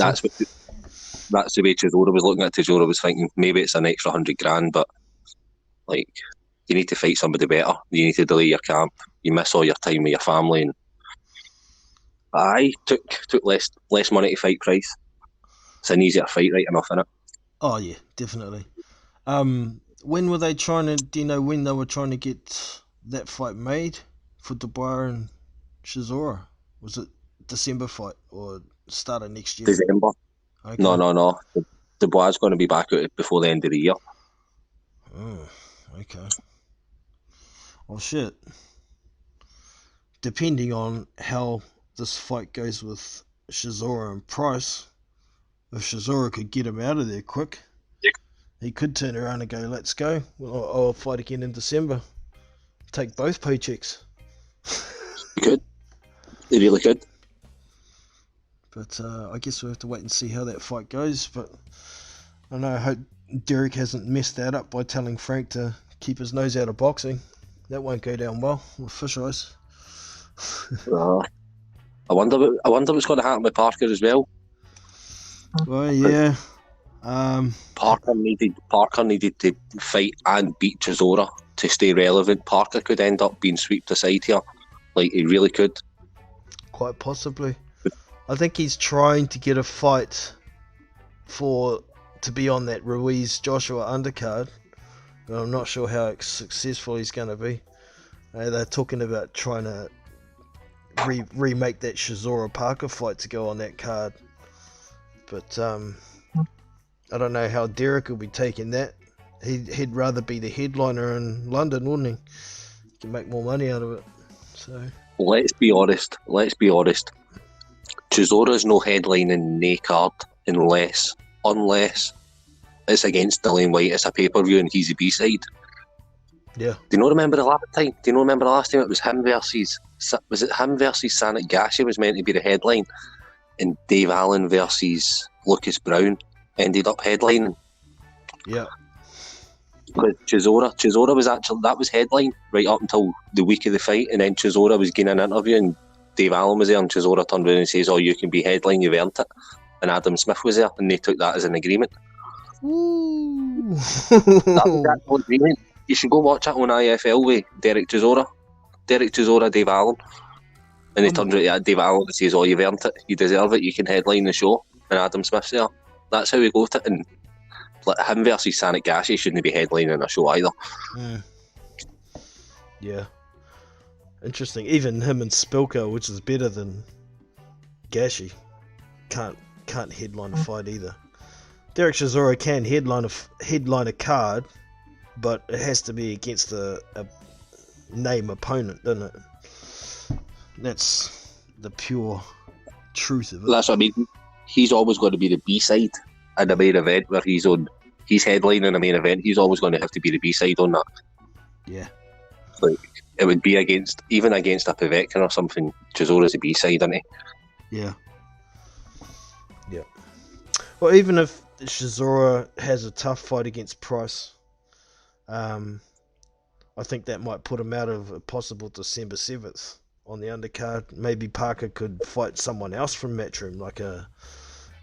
that's the way Chisora was looking at it. Chisora was thinking maybe it's an extra $100,000, but like you need to fight somebody better. You need to delay your camp. You miss all your time with your family, and I took less money to fight Price. It's an easier fight, right enough, innit? Oh yeah, definitely. When were they trying to? Do you know when they were trying to get that fight made for Dubois and Chisora? Was it December fight or start of next year? December. Okay. No. Dubois is going to be back out before the end of the year. Oh, okay. Well, shit. Depending on how this fight goes with Chisora and Price, if Chisora could get him out of there quick, he could turn around and go, let's go. I'll fight again in December. Take both paychecks. He could. He really could. But I guess we'll have to wait and see how that fight goes. But I hope Derek hasn't messed that up by telling Frank to keep his nose out of boxing. That won't go down well with fish eyes. I wonder what's going to happen with Parker as well. Well, yeah. Parker needed to fight and beat Chisora to stay relevant. Parker could end up being swept aside here. Like, he really could. Quite possibly. I think he's trying to get a fight to be on that Ruiz-Joshua undercard. But I'm not sure how successful he's going to be. They're talking about trying to remake that Chisora-Parker fight to go on that card. But I don't know how Derek will be taking that. He'd rather be the headliner in London, wouldn't he? He can make more money out of it. So let's be honest. Chisora's no headlining no card unless it's against Dillian White. It's a pay-per-view and he's the B-side. Yeah. Do you not remember the last time? It was him versus Sanet Gashi was meant to be the headline, and Dave Allen versus Lucas Brown ended up headlining. Yeah. Because Chisora was headline right up until the week of the fight, and then Chisora was getting an interview and Dave Allen was there, and Chisora turned around and says, "Oh, you can be headline, you've earned it." And Adam Smith was there, and they took that as an agreement. Ooh. That was the actual agreement. You should go watch it on IFL with Derek Chisora, Dave Allen. And they turned around to Dave Allen and says, "Oh, you've earned it, you deserve it, you can headline the show." And Adam Smith's there. That's how we got it. And him versus Sanet Gashi shouldn't be headlining a show either. Yeah. Interesting. Even him and Spilka, which is better than Gashi, can't headline a fight either. Derek Chisora can headline a card, but it has to be against a name opponent, doesn't it? That's the pure truth of it. That's what I mean. He's always going to be the B-side in the main event where he's headlining a main event. He's always going to have to be the B-side on that. Yeah. Like, it would be even against a Povetkin or something. Chisora's the B-side, isn't he? Yeah. Yeah. Well, even if Chisora has a tough fight against Price, I think that might put him out of a possible December 7th on the undercard. Maybe Parker could fight someone else from Matchroom, like a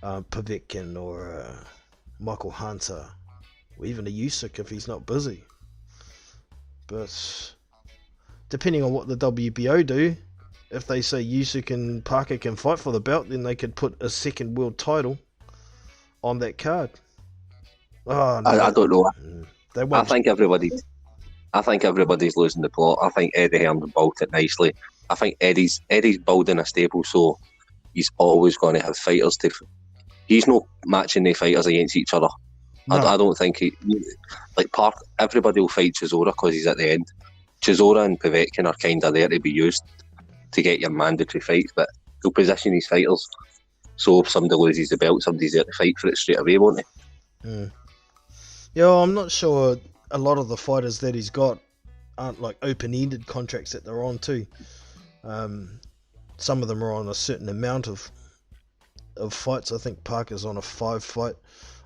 Povetkin or a Michael Hunter, or even a Usyk if he's not busy. But depending on what the WBO do, if they say Usyk and Parker can fight for the belt, then they could put a second world title on that card. Oh, no. I don't know. They won't. I think everybody's losing the plot. I think Eddie Hearn built it nicely. I think Eddie's building a stable, so he's always going to have fighters he's not matching the fighters against each other. No. I don't think everybody will fight Chisora because he's at the end. Chisora and Povetkin are kind of there to be used to get your mandatory fights, but he'll position his fighters so if somebody loses the belt, somebody's there to fight for it straight away, won't he? Yeah, I'm not sure. A lot of the fighters that he's got aren't like open-ended contracts that they're on too. Some of them are on a certain amount of fights. I think Parker's on a 5-fight.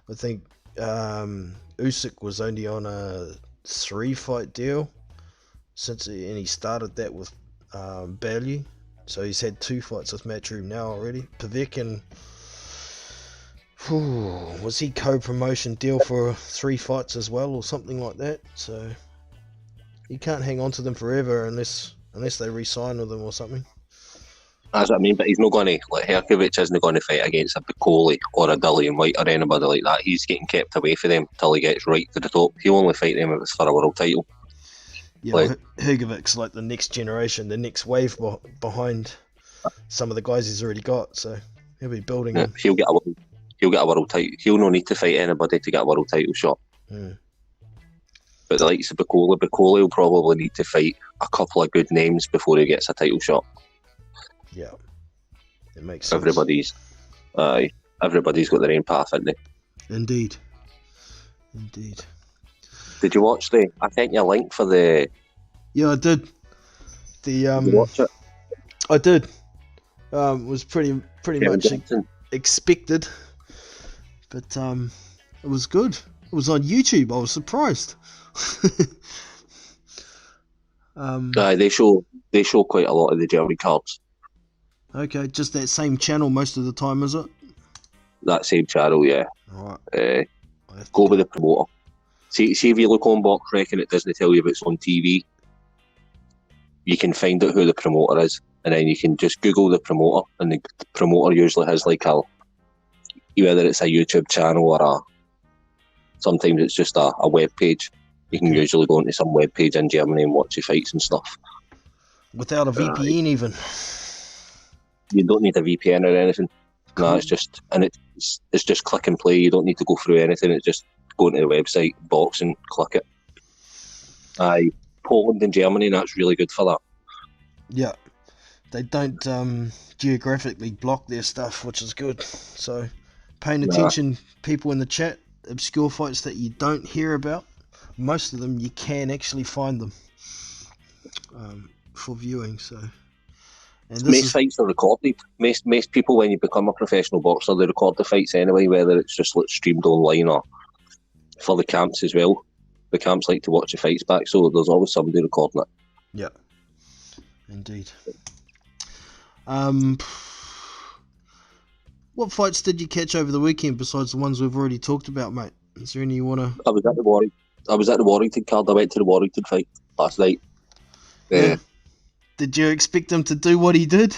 I think Usyk was only on a 3-fight deal and he started that with Bailey. So he's had 2 fights with Matchroom now already. Povetkin, was he co-promotion deal for 3 fights as well or something like that? So you can't hang on to them forever unless they re-sign with them or something. That's what I mean, but he's not going to, like, Herkovic isn't going to fight against a Bicoli or a Dillian White or anybody like that. He's getting kept away from them till he gets right to the top. He'll only fight them if it's for a world title. Yeah, Herkovic's like the next generation, the next wave behind some of the guys he's already got, so he'll be building them. He'll get a world title. He'll no need to fight anybody to get a world title shot. But the likes of Bicoli will probably need to fight a couple of good names before he gets a title shot. Yeah, it makes sense. Everybody's got their own path, haven't they? Indeed. Did you watch I sent you a link for the... Yeah, I did. Did you watch it? I did. Was pretty much expected, but it was good. It was on YouTube. I was surprised. They show quite a lot of the German cards. Okay, just that same channel most of the time, is it? That same channel, yeah. Alright. Go with the promoter. See if you look on Box Rec and it doesn't tell you if it's on TV, you can find out who the promoter is, and then you can just Google the promoter, and the promoter usually has like whether it's a YouTube channel or sometimes it's just a web page. You can usually go into some web page in Germany and watch the fights and stuff. Without a VPN even? You don't need a VPN or anything. Cool. No, it's just click and play. You don't need to go through anything. It's just go into the website, box and click it. Poland and Germany, that's really good for that. Yeah. They don't geographically block their stuff, which is good. So paying attention, people in the chat, obscure fights that you don't hear about, most of them you can actually find them for viewing. So, and most fights are recorded. Most people, when you become a professional boxer, they record the fights anyway, whether it's just like streamed online or for the camps as well. The camps like to watch the fights back, so there's always somebody recording it. Yeah, indeed. What fights did you catch over the weekend besides the ones we've already talked about, mate? Is there any you want to... I was at the Warrington card. I went to the Warrington fight last night. Yeah. Did you expect him to do what he did?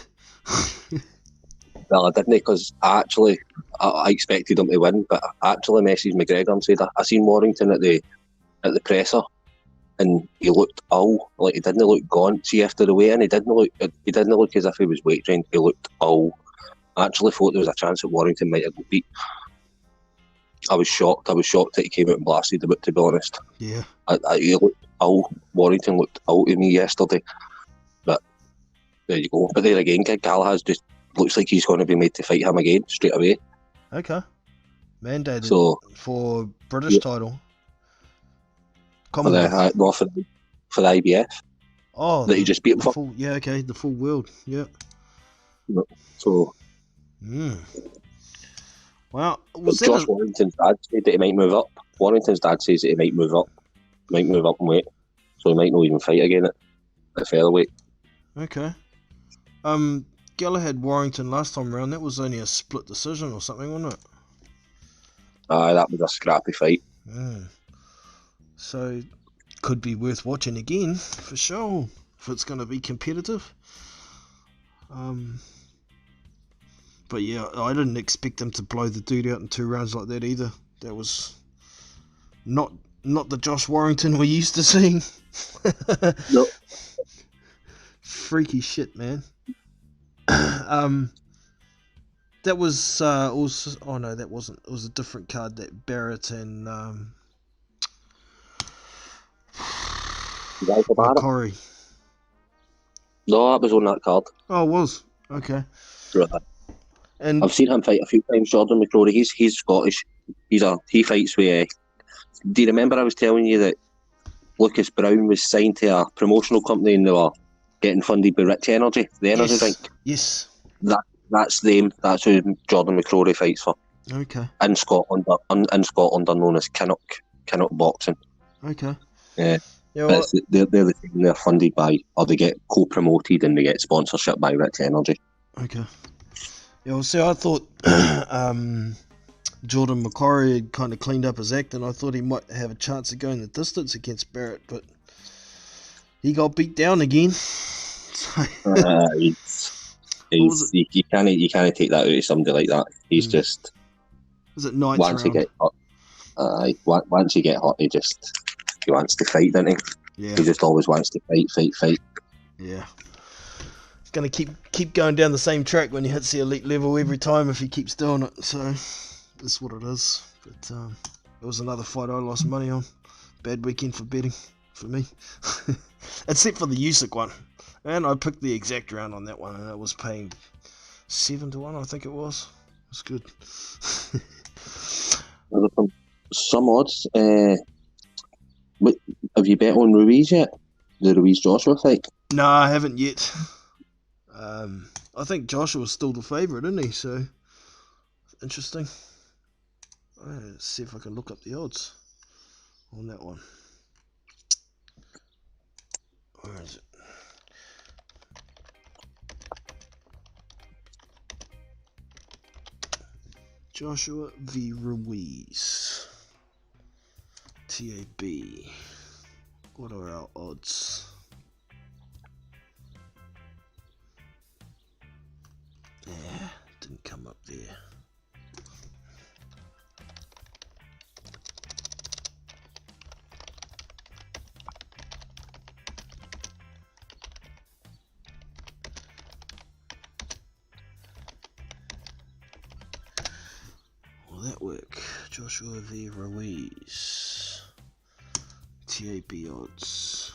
Well, I didn't, because I expected him to win, but I actually messaged McGregor and said I seen Warrington at the presser, and he looked ill, like he didn't look gaunt. See, after the weigh-in, he didn't look as if he was weight trained. He looked ill. I actually thought there was a chance that Warrington might have got beat. I was shocked that he came out and blasted him, to be honest. Yeah. He looked ill. Warrington looked ill to me yesterday. But there you go. But there again, Galahad's just looks like he's going to be made to fight him again straight away. Okay. Mandated So for British title. for the Commonwealth. for the IBF Oh, that he just beat him for. full, yeah, okay, the full world. Yeah. So Well, was Josh that Warrington's dad said that he might move up. Warrington's dad says that he might move up in weight, so he might not even fight again at featherweight. okay? Galahad Warrington last time round, that was only a split decision or something, wasn't it? That was a scrappy fight. So could be worth watching again for sure if it's going to be competitive. But yeah, I didn't expect him to blow the dude out in 2 rounds like that either. That was not the Josh Warrington we're used to seeing. No. Freaky shit, man. That was also. Oh no, that wasn't. It was a different card. That Barrett and Corey. No, that was on that card. Oh, it was. Okay. Right. And I've seen him fight a few times. Jordan McCrory. He's Scottish. He fights with. Do you remember I was telling you that Lucas Brown was signed to a promotional company and they were getting funded by Rich Energy, the energy drink? Yes. That's them. That's who Jordan McCrory fights for. Okay. In Scotland, are known as Kinnock Boxing. Okay. Yeah. Yeah. Well, they're the team. They're funded by, or they get co-promoted and they get sponsorship by Rich Energy. Okay. Yeah. Well, see, I thought Jordan McCrory had kind of cleaned up his act, and I thought he might have a chance of going the distance against Barrett, but he got beat down again. You can't take that out of somebody like that. He's just. Was it ninth once round? He get hot, once you get hot, he wants to fight, doesn't he? Yeah. He just always wants to fight. Yeah. It's gonna keep going down the same track when he hits the elite level every time if he keeps doing it. So that's what it is. But it was another fight I lost money on. Bad weekend for betting for me. Except for the Usyk one. And I picked the exact round on that one, and it was paying 7-1, I think it was. It's good. Some odds. Have you bet on Ruiz yet? The Ruiz Joshua fight? No, I haven't yet. I think Joshua's still the favourite, isn't he? So interesting. Let's see if I can look up the odds on that one. Where is it? Joshua v. Ruiz. TAB. What are our odds? Yeah, didn't come up there. Will that work? Joshua v. Ruiz. TAB odds.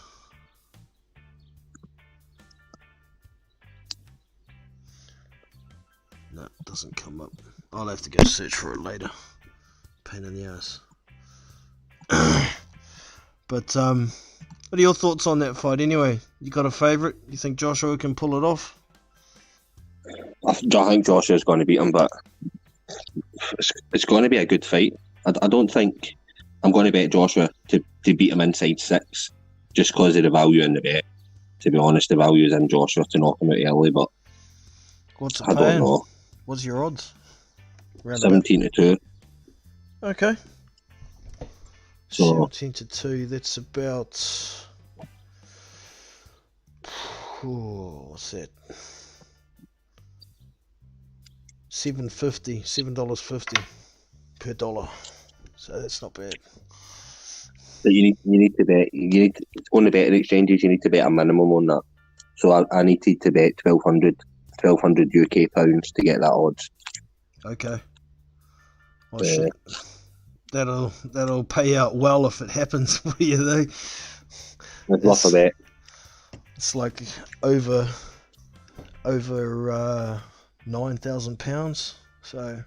No, it doesn't come up. I'll have to go search for it later. Pain in the ass. But what are your thoughts on that fight anyway? You got a favourite? You think Joshua can pull it off? I think Joshua's going to beat him, but it's going to be a good fight. I don't think I'm going to bet Joshua to beat him inside 6 just because of the value in the bet. To be honest, the value is in Joshua to knock him out early, but What's it I don't know. What's your odds? 17-2. Okay. So 17-2. That's about. What's that? $7.50 per dollar. So that's not bad. But you need to bet. On the betting exchanges, you need to bet a minimum on that. So I needed to bet 1,200 UK pounds to get that odds. Okay. Well, shit. That'll pay out well if it happens for you, though. It's worth a bet. It's like over £9,000. So,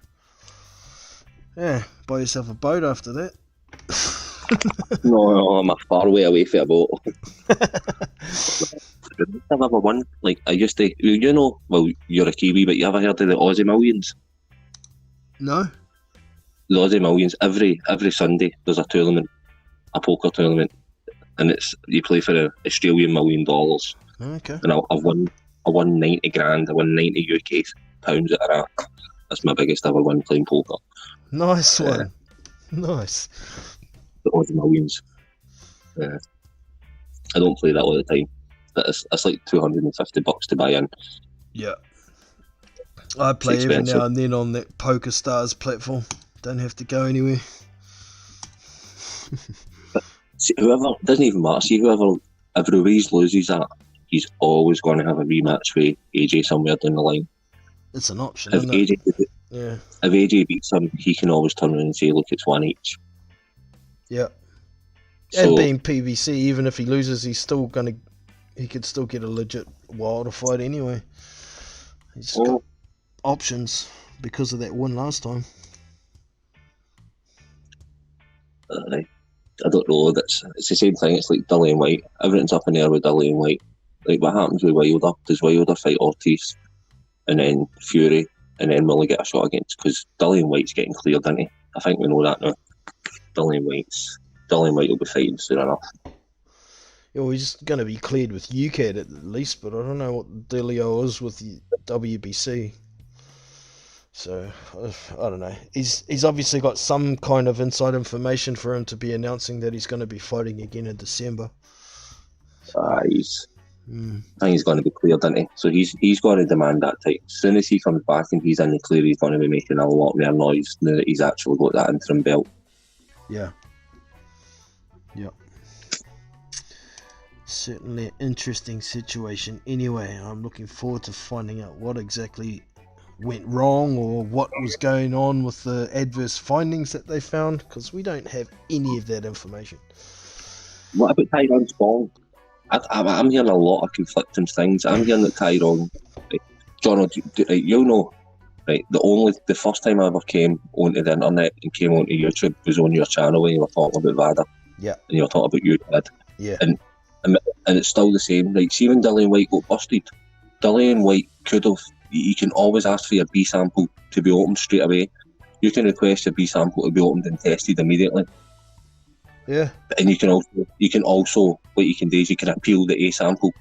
yeah, buy yourself a boat after that. No, I'm a far way away from a boat. I've ever won. Like, I used to, well, you're a Kiwi, but you ever heard of the Aussie Millions? No? The Aussie Millions, every Sunday, there's a tournament, a poker tournament, and you play for the Australian $1 million. Okay. And I won 90 grand, I won 90 UK pounds at that. That's my biggest ever win playing poker. Nice one. Nice. The Aussie Millions. I don't play that all the time. But it's like $250 to buy in. Yeah. I play every expensive. now and then on that Poker Stars platform. Don't have to go anywhere. See, whoever, doesn't even matter. See, if Ruiz loses that, he's always going to have a rematch with AJ somewhere down the line. It's an option, If isn't it? AJ, Yeah. if AJ beats him, he can always turn around and say, look, it's one each. Yeah. So, And being PVC, even if he loses, he could still get a legit Wilder fight anyway. He's got options because of that win last time. I don't know. It's the same thing. It's like Dillian White. Everything's up in the air with Dillian White. Like, what happens with Wilder? Does Wilder fight Ortiz, and then Fury, and then will he get a shot against? Because Dillian White's getting cleared, isn't he? I think we know that now. Dillian White will be fighting soon enough. Yeah, well, he's going to be cleared with UCAD at least, but I don't know what the dealio is with the WBC. So, I don't know. He's obviously got some kind of inside information for him to be announcing that he's going to be fighting again in December. I think he's going to be cleared, isn't he? So he's going to demand that type. As soon as he comes back and he's in the clear, he's going to be making a lot more noise now that he's actually got that interim belt. Yeah. Yep. Certainly an interesting situation. Anyway, I'm looking forward to finding out what exactly went wrong or what was going on with the adverse findings that they found, because we don't have any of that information. What about Tyrone Spong? I'm hearing a lot of conflicting things. I'm hearing that Tyrone, right, John, you'll know, right? The first time I ever came onto the internet and came onto YouTube was on your channel when you were talking about VADA. Yeah. And you were talking about you, Dad. Yeah. And it's still the same. Like, see when Dillian White got busted, Dillian White could have. You can always ask for your B sample to be opened straight away. You can request your B sample to be opened and tested immediately. Yeah. And you can also what you can do is you can appeal the A sample.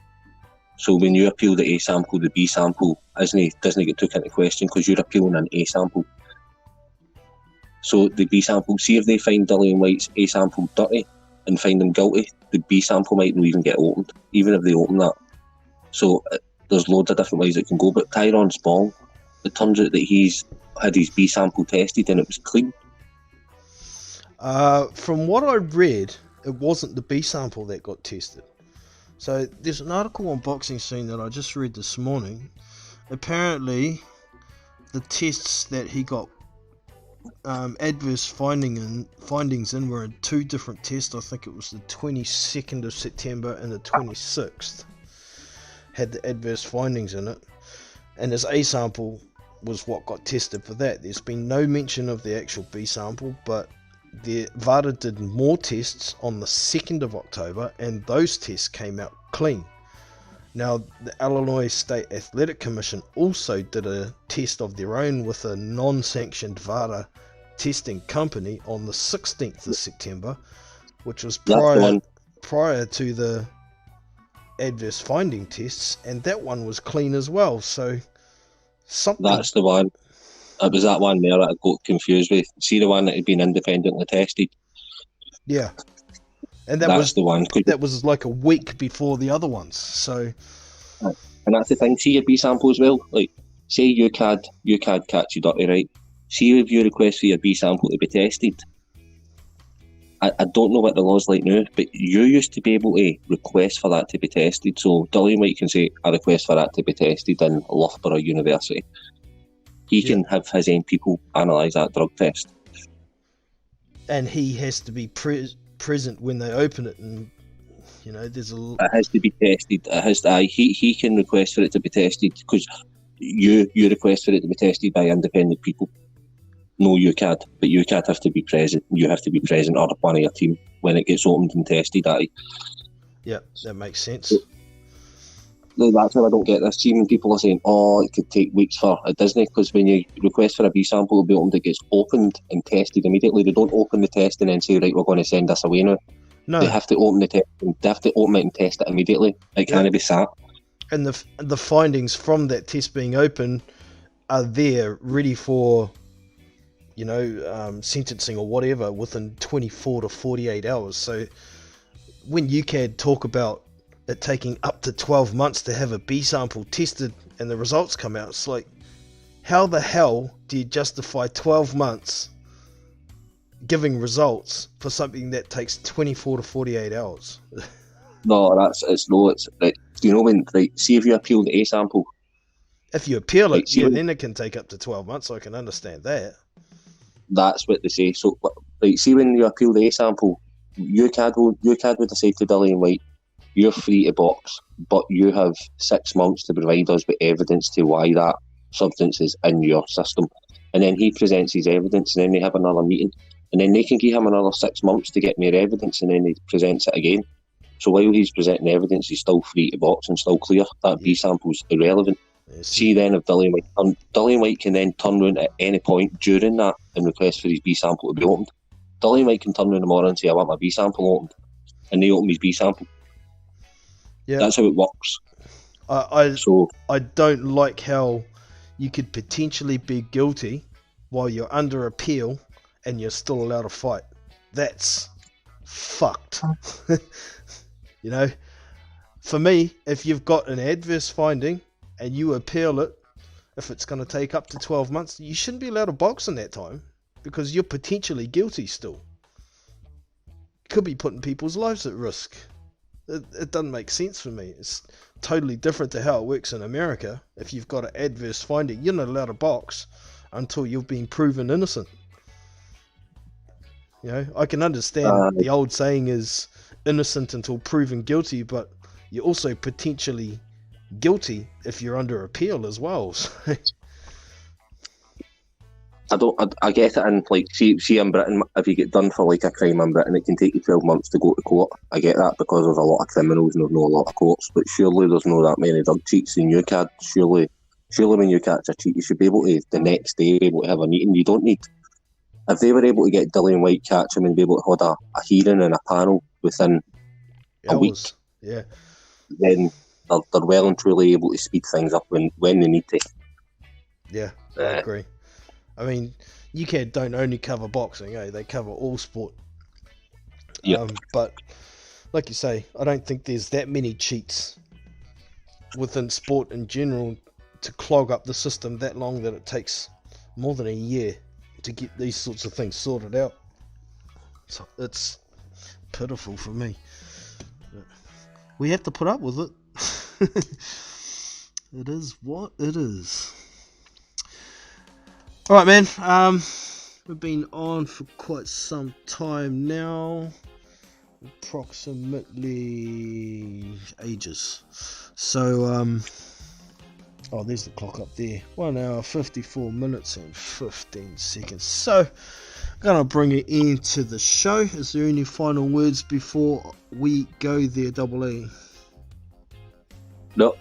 So when you appeal the A sample, the B sample doesn't get took into question because you're appealing an A sample. So the B sample, see if they find Dillian White's A sample dirty and find them guilty, the B sample might not even get opened, even if they open that. So there's loads of different ways it can go. But Tyrone Spong, it turns out that he's had his B sample tested and it was clean. From what I read, it wasn't the B sample that got tested. So there's an article on Boxing Scene that I just read this morning. Apparently, the tests that he got adverse findings in were in two different tests. I think it was the 22nd of September and the 26th had the adverse findings in it, and his A sample was what got tested for that. There's been no mention of the actual B sample, but the VADA did more tests on the 2nd of October, and those tests came out clean. Now, the Illinois State Athletic Commission also did a test of their own with a non-sanctioned VADA testing company on the 16th of September, which was prior to the adverse finding tests, and that one was clean as well. So that's the one. It was that one there that I got confused with. See the one that had been independently tested? Yeah. And that's the one. That was like a week before the other ones. So, and that's the thing. See your B sample as well. Like, say UCAD catch you dirty, right? See if you request for your B sample to be tested. I don't know what the law's like now, but you used to be able to request for that to be tested. So Dillian White can say, I request for that to be tested in Loughborough University. He can have his own people analyse that drug test. And he has to be present when they open it, and there's a... It has to be tested. He can request for it to be tested, because you request for it to be tested by independent people. No UCAD, but UCAD have to be present. You have to be present or one of your team when it gets opened and tested. Yep, that makes sense. That's why I don't get this team. People are saying, "Oh, it could take weeks for a Disney," because when you request for a B sample to be opened, it gets opened and tested immediately. They don't open the test and then say, "Right, we're going to send this away now." No, They have to open the test. They have to open it and test it immediately. It can't be sat. and the findings from that test being open are there, ready for, sentencing or whatever within 24 to 48 hours. So when UCAD talk about it taking up to 12 months to have a B sample tested and the results come out, it's like, how the hell do you justify 12 months giving results for something that takes 24 to 48 hours? No, it's right. When see if you appeal the A sample. If you appeal it, Right, then it can take up to 12 months. I can understand that. That's what they say. So, see when you appeal the A sample, UCAD would decide to delay and wait. You're free to box, but you have 6 months to provide us with evidence to why that substance is in your system. And then he presents his evidence, and then they have another meeting, and then they can give him another 6 months to get more evidence, and then he presents it again. So while he's presenting evidence, he's still free to box and still clear. That B sample's irrelevant. Yes. See then if Dillian White can then turn around at any point during that and request for his B sample to be opened. Dillian White can turn around tomorrow and say, "I want my B sample opened," and they open his B sample. Yeah, that's how it works. I don't like how you could potentially be guilty while you're under appeal and you're still allowed to fight. That's fucked. For me, if you've got an adverse finding and you appeal it, if it's going to take up to 12 months, you shouldn't be allowed to box in that time because you're potentially guilty still. Could be putting people's lives at risk. It doesn't make sense for me. It's totally different to how it works in America. If you've got an adverse finding, you're not allowed to box until you've been proven innocent. I can understand the old saying is innocent until proven guilty, but you're also potentially guilty if you're under appeal as well. I get it, and see in Britain, if you get done for a crime in Britain, it can take you 12 months to go to court. I get that because there's a lot of criminals and there's not a lot of courts, but surely there's not that many drug cheats in UCAD. Surely when you catch a cheat, you should be able to, the next day, be able to have a meeting. You don't need, if they were able to get Dillian White, catch him and be able to hold a hearing and a panel within a week, then they're well and truly able to speed things up when they need to. Yeah, I agree. I mean, UCAD don't only cover boxing, they cover all sport. Yeah. But like you say, I don't think there's that many cheats within sport in general to clog up the system that long that it takes more than a year to get these sorts of things sorted out. So it's pitiful for me. But we have to put up with it. It is what it is. Alright, man, we've been on for quite some time now, approximately ages. So, there's the clock up there, 1 hour, 54 minutes and 15 seconds. So, I'm going to bring it into the show. Is there any final words before we go there, Double A? No.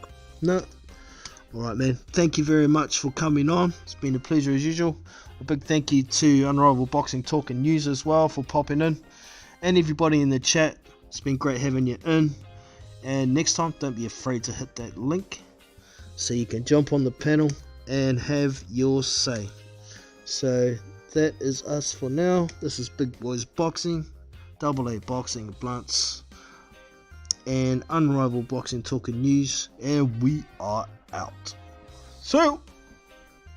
Alright, man, thank you very much for coming on. It's been a pleasure as usual. A big thank you to Unrivaled Boxing Talk and News as well for popping in. And everybody in the chat, it's been great having you in. And next time, don't be afraid to hit that link so you can jump on the panel and have your say. So that is us for now. This is Big Boys Boxing, Double A Boxing Blunts, and Unrivaled Boxing Talk and News. And we are out. So